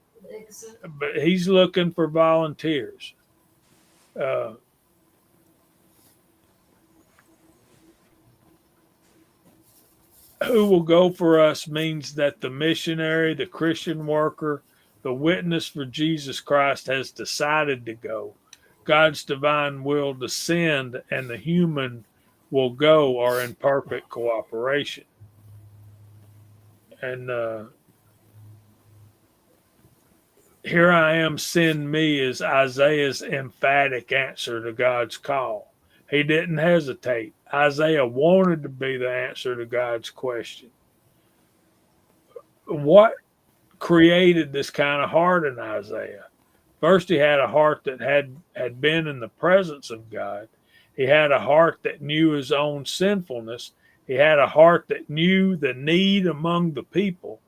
but he's looking for volunteers. Uh, who will go for us means that the missionary, the Christian worker, the witness for Jesus Christ has decided to go. God's divine will descend and the human will go are in perfect cooperation. And here I am, send me is Isaiah's emphatic answer to God's call. He didn't hesitate. Isaiah wanted to be the answer to God's question. What created this kind of heart in Isaiah? First, he had a heart that had been in the presence of God. He had a heart that knew his own sinfulness. He had a heart that knew the need among the people,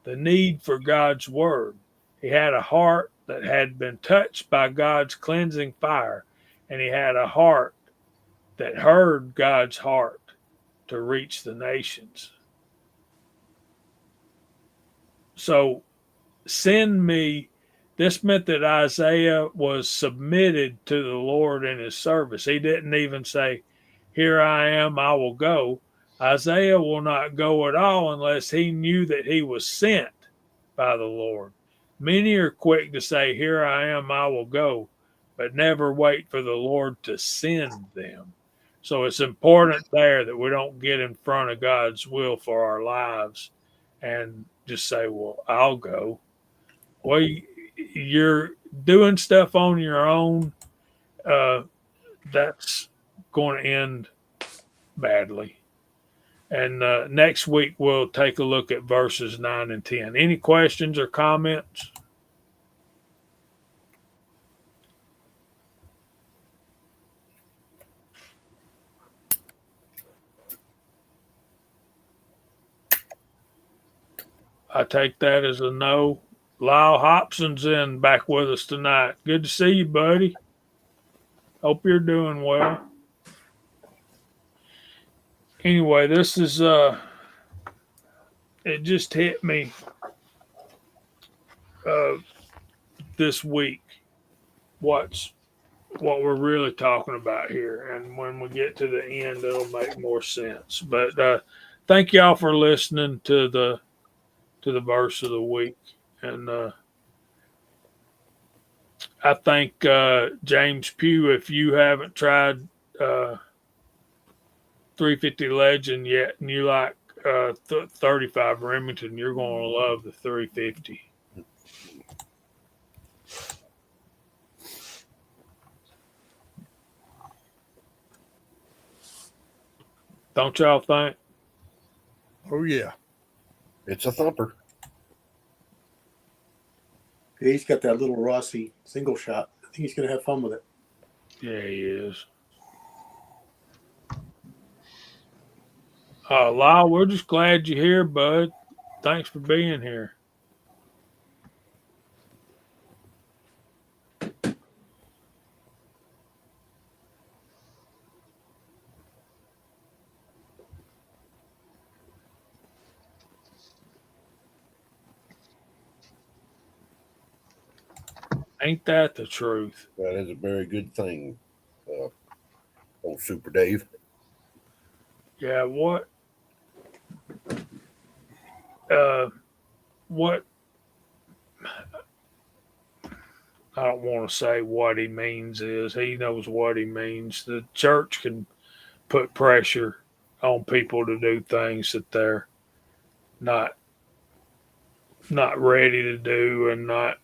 the need for God's word. He had a heart that had been touched by God's cleansing fire, and he had a heart that heard God's heart to reach the nations. So, send me. This meant that Isaiah was submitted to the Lord in his service. He didn't even say, here I am, I will go. Isaiah will not go at all unless he knew that he was sent by the Lord. Many are quick to say, here I am, I will go, but never wait for the Lord to send them. So it's important there that we don't get in front of God's will for our lives and just say, well, I'll go. Well, you're doing stuff on your own. That's going to end badly. And next week we'll take a look at verses 9 and 10. Any questions or comments? I take that as a no. Lyle Hobson's in back with us tonight. Good to see you, buddy. Hope you're doing well. Anyway, this is it just hit me this week. What we're really talking about here, and when we get to the end, it'll make more sense. But thank y'all for listening to the verse of the week, and I think James Pugh, if you haven't tried 350 Legend yet, and you like 35 Remington, you're going to love the 350. Don't y'all think? Oh yeah, It's a thumper. Yeah, he's got that little Rossi single shot. I think he's going to have fun with it. Yeah, he is. Lyle, we're just glad you're here, bud. Thanks for being here. Ain't that the truth? That is a very good thing, old Super Dave. Yeah, what I don't want to say what he means is he knows what he means. The church can put pressure on people to do things that they're not ready to do and not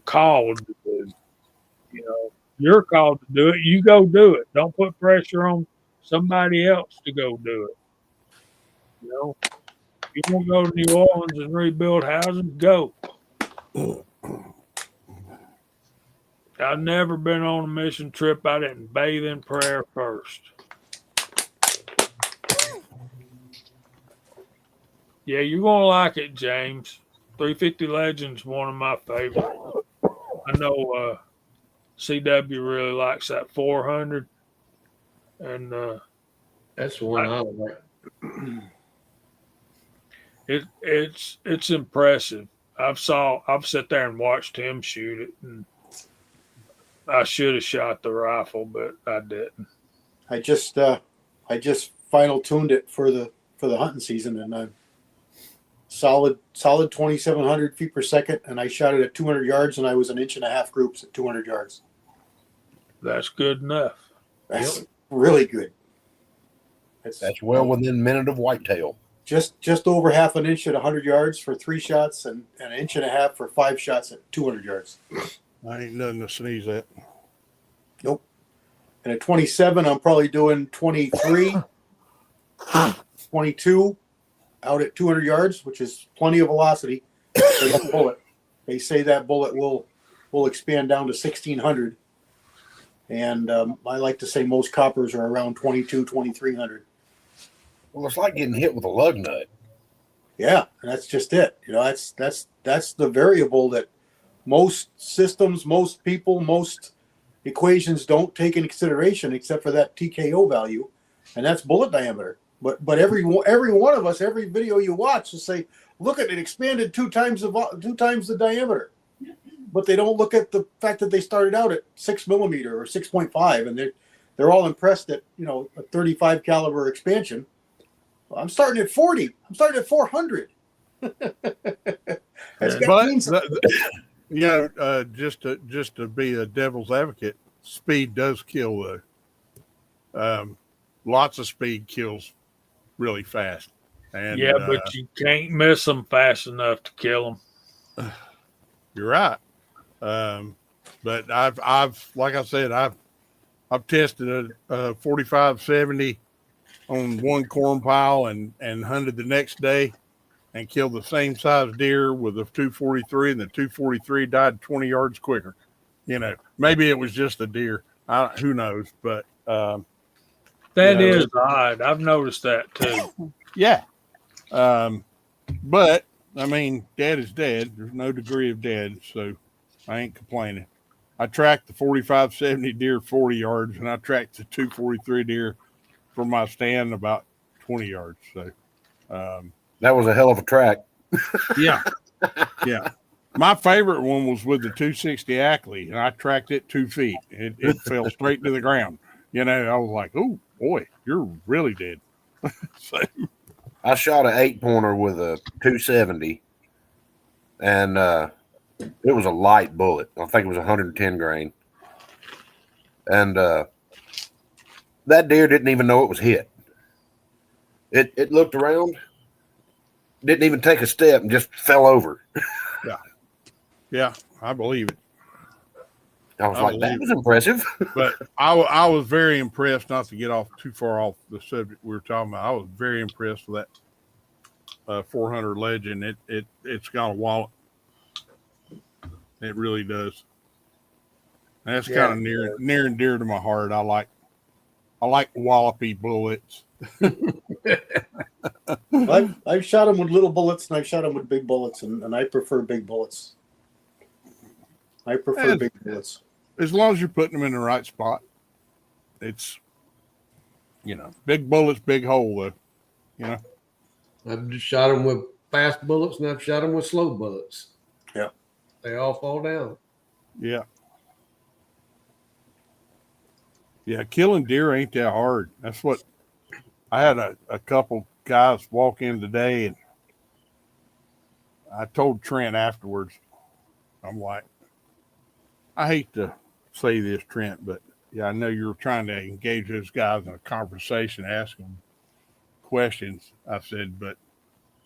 called to do. You know, you're called to do it. You go do it. Don't put pressure on somebody else to go do it. You know, you want to go to New Orleans and rebuild houses? Go. I've never been on a mission trip I didn't bathe in prayer first. Yeah, you're going to like it, James. 350 Legends one of my favorites. I know CW really likes that 400. And That's the one I like. it's impressive. I've sat there and watched him shoot it, and I should have shot the rifle, but I didn't. I just final tuned it for the hunting season, and I'm solid 2,700 feet per second, and I shot it at 200 yards, and I was an 1.5 inch groups at 200 yards. That's good enough. That's really good. That's well within a minute of whitetail. Just over 1/2 inch at 100 yards for 3 shots, and 1.5 inches for 5 shots at 200 yards. I ain't nothing to sneeze at. Nope. And at 27, I'm probably doing 23, 22 out at 200 yards, which is plenty of velocity. They say that bullet will expand down to 1,600. And I like to say most coppers are around 2,300. Well, it's like getting hit with a lug nut. Yeah, and that's just it. You know, that's the variable that most systems, most people, most equations don't take into consideration, except for that TKO value, and that's bullet diameter. But every one of us, every video you watch, will say, "Look at it, expanded 2 times the diameter." But they don't look at the fact that they started out at 6 millimeter or 6.5, and they're all impressed at a 35 caliber expansion. Well, I'm starting at 40. I'm starting at 400. Just to be a devil's advocate, speed does kill though. Lots of speed kills really fast. And yeah, but you can't miss them fast enough to kill them. You're right. But I've like I said, I've tested a 45-70 on one corn pile and hunted the next day and killed the same size deer with a 243, and the 243 died 20 yards quicker. You know, maybe it was just a deer. Who knows? But that is odd. I've noticed that too. yeah. But I mean, dead is dead. There's no degree of dead, so I ain't complaining. I tracked the 4570 deer 40 yards, and I tracked the 243 deer from my stand about 20 yards. So that was a hell of a track. Yeah. Yeah. My favorite one was with the 260 Ackley, and I tracked it 2 feet. It fell straight to the ground. You know, I was like, oh, boy, you're really dead. So I shot an 8-pointer with a 270, and it was a light bullet. I think it was 110 grain. And that deer didn't even know it was hit. It looked around, didn't even take a step, and just fell over. Yeah, I believe it. I was like, that was impressive. But I was very impressed, not to get off too far off the subject we were talking about. I was very impressed with that 400 Legend. It's got a wallet. It really does. And that's kind of near and dear to my heart. I like wallopy bullets. I've shot them with little bullets and I've shot them with big bullets, and I prefer big bullets. I prefer big bullets. As long as you're putting them in the right spot. It's, big bullets, big hole, though. I've just shot them with fast bullets, and I've shot them with slow bullets. Yeah. They all fall down. Yeah. Yeah, killing deer ain't that hard. That's what I had a couple guys walk in today, and I told Trent afterwards, I'm like, I hate to say this, Trent, but yeah, I know you're trying to engage those guys in a conversation, ask them questions. I said, but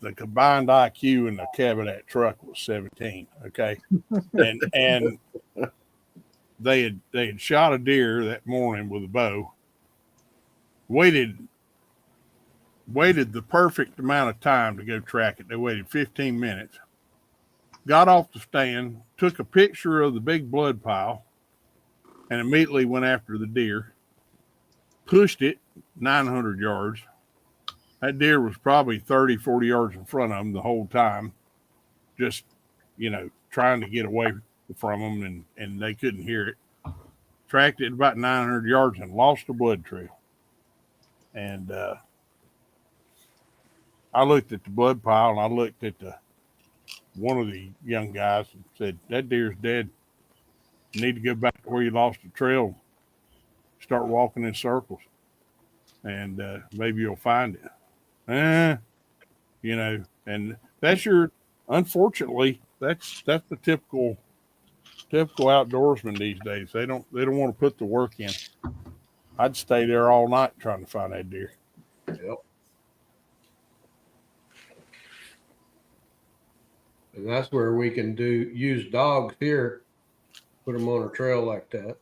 the combined IQ in the cab of that truck was 17. Okay. and they had shot a deer that morning with a bow, waited the perfect amount of time to go track it. They waited 15 minutes, got off the stand, took a picture of the big blood pile, and immediately went after the deer, pushed it 900 yards. That deer was probably 30, 40 yards in front of them the whole time, just, trying to get away from them, and they couldn't hear it. Tracked it about 900 yards and lost the blood trail. And I looked at the blood pile, and I looked at one of the young guys and said, that deer's dead. You need to go back to where you lost the trail, start walking in circles, and maybe you'll find it. And that's unfortunately, that's the typical outdoorsman these days. They don't want to put the work in. I'd stay there all night trying to find that deer. Yep. And that's where we can use dogs here, put them on a trail like that.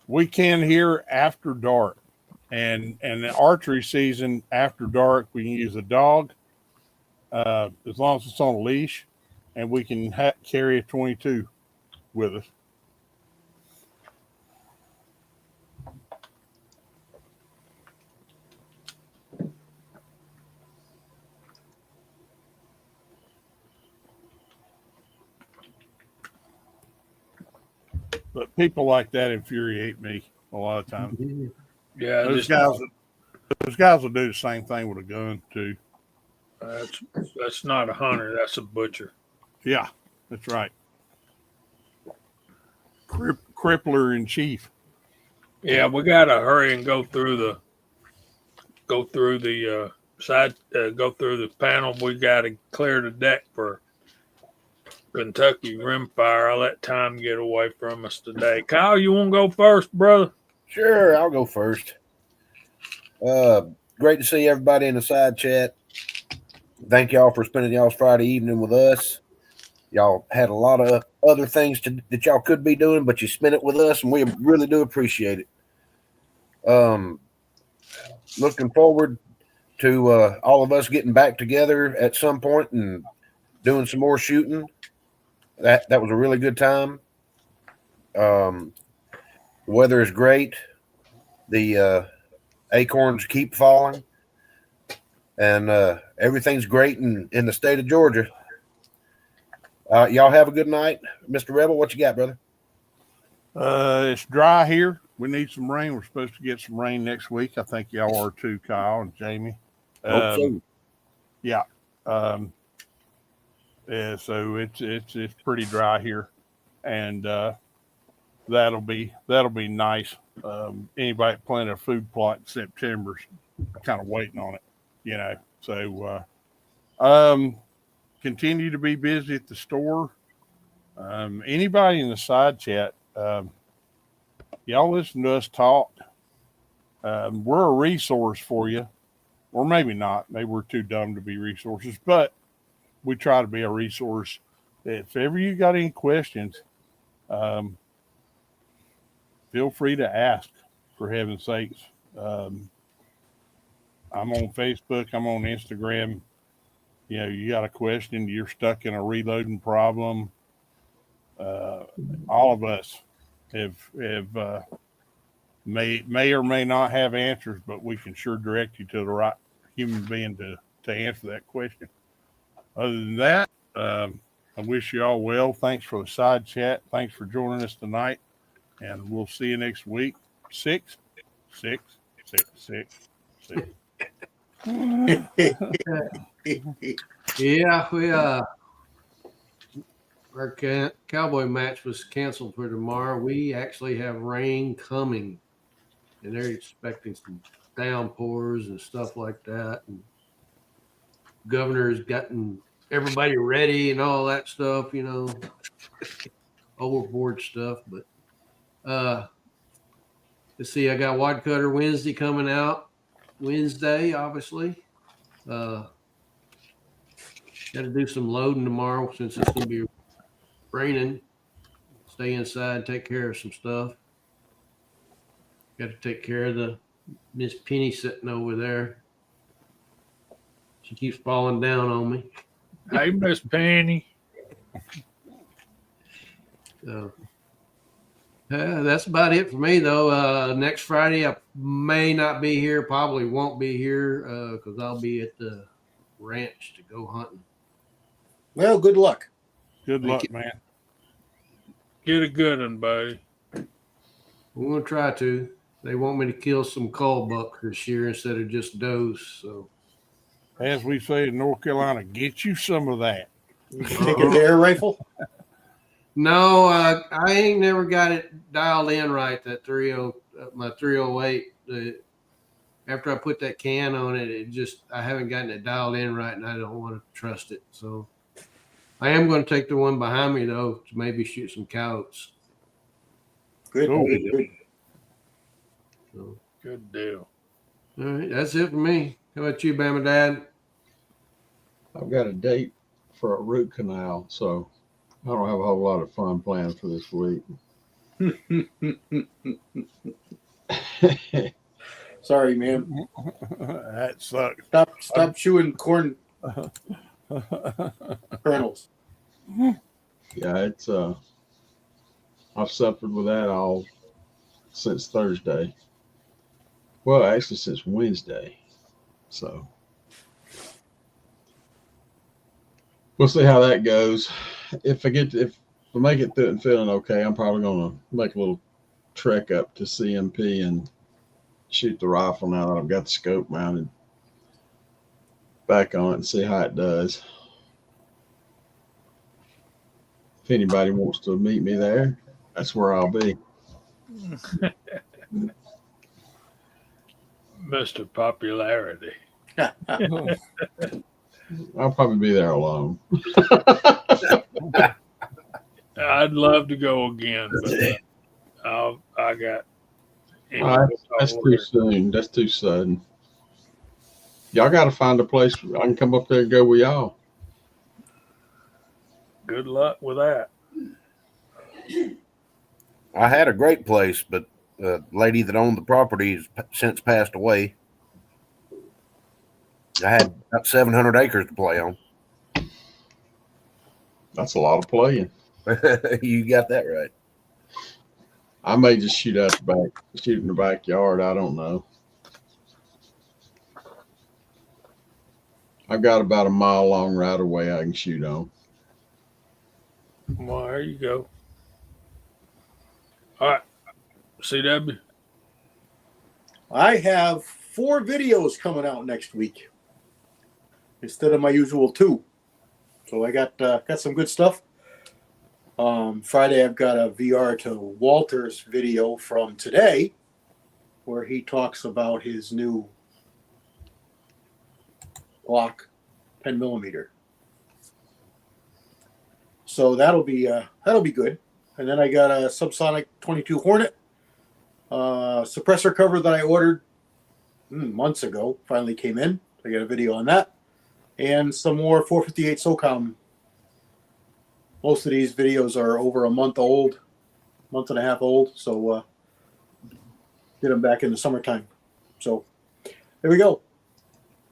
We can here after dark, and the archery season after dark, we can use a dog as long as it's on a leash, and we can carry a 22 with us. But people like that infuriate me a lot of times. Yeah, Those guys will do the same thing with a gun too. That's not a hunter. That's a butcher. Yeah, that's right. Crippler in chief. Yeah, we gotta hurry and go through the panel. We gotta clear the deck for Kentucky rimfire. I'll let time get away from us today. Kyle, you want to go first, brother? Sure, I'll go first. Great to see everybody in the side chat. Thank y'all for spending y'all's Friday evening with us. Y'all had a lot of other things that y'all could be doing, but you spent it with us, and we really do appreciate it. Looking forward to all of us getting back together at some point and doing some more shooting. That was a really good time. The weather is great. The acorns keep falling, and everything's great in the state of Georgia. Y'all have a good night. Mr. Rebel, what you got, brother? It's dry here. We need some rain. We're supposed to get some rain next week. I think y'all are too, Kyle and Jamie. Hope so. Yeah. Yeah. So it's pretty dry here, and that'll be nice. Anybody planning a food plot in September's kind of waiting on it, you know. So continue to be busy at the store. Anybody in the side chat, y'all listen to us talk. We're a resource for you, or maybe not. Maybe we're too dumb to be resources, but we try to be a resource. If ever you got any questions, feel free to ask, for heaven's sakes. I'm on Facebook. I'm on Instagram. You know, you got a question, you're stuck in a reloading problem. All of us have may or may not have answers, but we can sure direct you to the right human being to answer that question. Other than that, I wish you all well. Thanks for the side chat. Thanks for joining us tonight, and we'll see you next week. 6, 6, 6, 6, 6. Yeah, we our cowboy match was canceled for tomorrow. We actually have rain coming, and they're expecting some downpours and stuff like that. And governor's gotten everybody ready and all that stuff, you know, overboard stuff. But let's see, I got Wad Cutter Wednesday coming out. Wednesday, obviously. Got to do some loading tomorrow since it's going to be raining. Stay inside, take care of some stuff. Got to take care of the Miss Penny sitting over there. She keeps falling down on me. Hey, Miss Penny. So, that's about it for me, though. Next Friday, I may not be here. Probably won't be here because I'll be at the ranch to go hunting. Well, good luck. Good Thank luck, you. man. Get a good one, buddy. We're going to try to. They want me to kill some cull buck this year instead of just does. So, As we say in North Carolina, get you some of that. You taking the air rifle? no, I ain't never got it dialed in right. That my 308. After I put that can on it, I haven't gotten it dialed in right, and I don't want to trust it. So, I am going to take the one behind me though to maybe shoot some coyotes. Good. Cool. Good. So, Good deal. all right, that's it for me. How about you, Bama Dad? I've got a date for a root canal, so I don't have a whole lot of fun planned for this week. Sorry, man. That sucks. Stop chewing corn kernels. Yeah, it's I've suffered with that all since Thursday. Well, actually since Wednesday. So we'll see how that goes. If I make it through it and feeling okay, I'm probably gonna make a little trek up to CMP and shoot the rifle now that I've got the scope mounted back on it and see how it does. If anybody wants to meet me there, that's where I'll be. Mr. Popularity. I'll probably be there alone. I'd love to go again, but I got. That's too soon. That's too sudden. Y'all got to find a place I can come up there and go with y'all. Good luck with that. I had a great place, but the lady that owned the property has since passed away. I had about 700 acres to play on. That's a lot of playing. You got that right. I may just shoot out the back, shoot in the backyard. I don't know. I've got about a mile long right away I can shoot on. Well, there you go. All right, CW. I have 4 videos coming out next week instead of my usual 2. So I got some good stuff. Friday I've got a VR to Walter's video from today where he talks about his new Glock 10mm. So that'll be good. And then I got a subsonic 22 Hornet suppressor cover that I ordered months ago. Finally came in. I got a video on that, and some more 458 SOCOM. Most of these videos are over a month old, month and a half old. So get them back in the summertime. So there we go.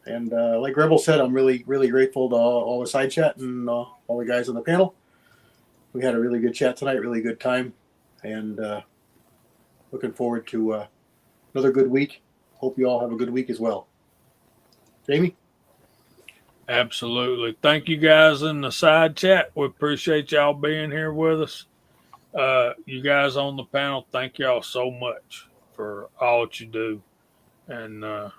And like Rebel said, I'm really, really grateful to all the side chat and all the guys on the panel. We had a really good chat tonight, really good time, and looking forward to another good week. Hope you all have a good week as well. Jamie? Absolutely. Thank you guys in the side chat. We appreciate y'all being here with us. You guys on the panel, thank y'all so much for all that you do. And I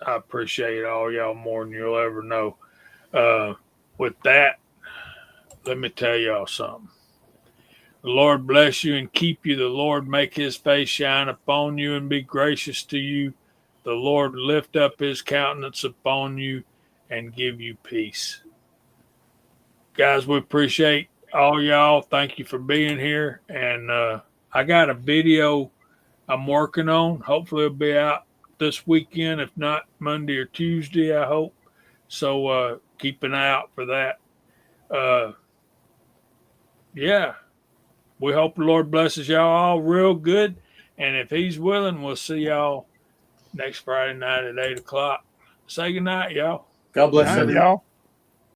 appreciate all y'all more than you'll ever know. With that, let me tell y'all something. The Lord bless you and keep you. The Lord make his face shine upon you and be gracious to you. The Lord lift up his countenance upon you and give you peace. Guys, we appreciate all y'all. Thank you for being here. And I got a video I'm working on. Hopefully it'll be out this weekend, if not Monday or Tuesday, I hope. So keep an eye out for that. Yeah. We hope the Lord blesses y'all all real good. And if he's willing, we'll see y'all next Friday night at 8 o'clock. Say good night, y'all. God bless Night, everyone. y'all.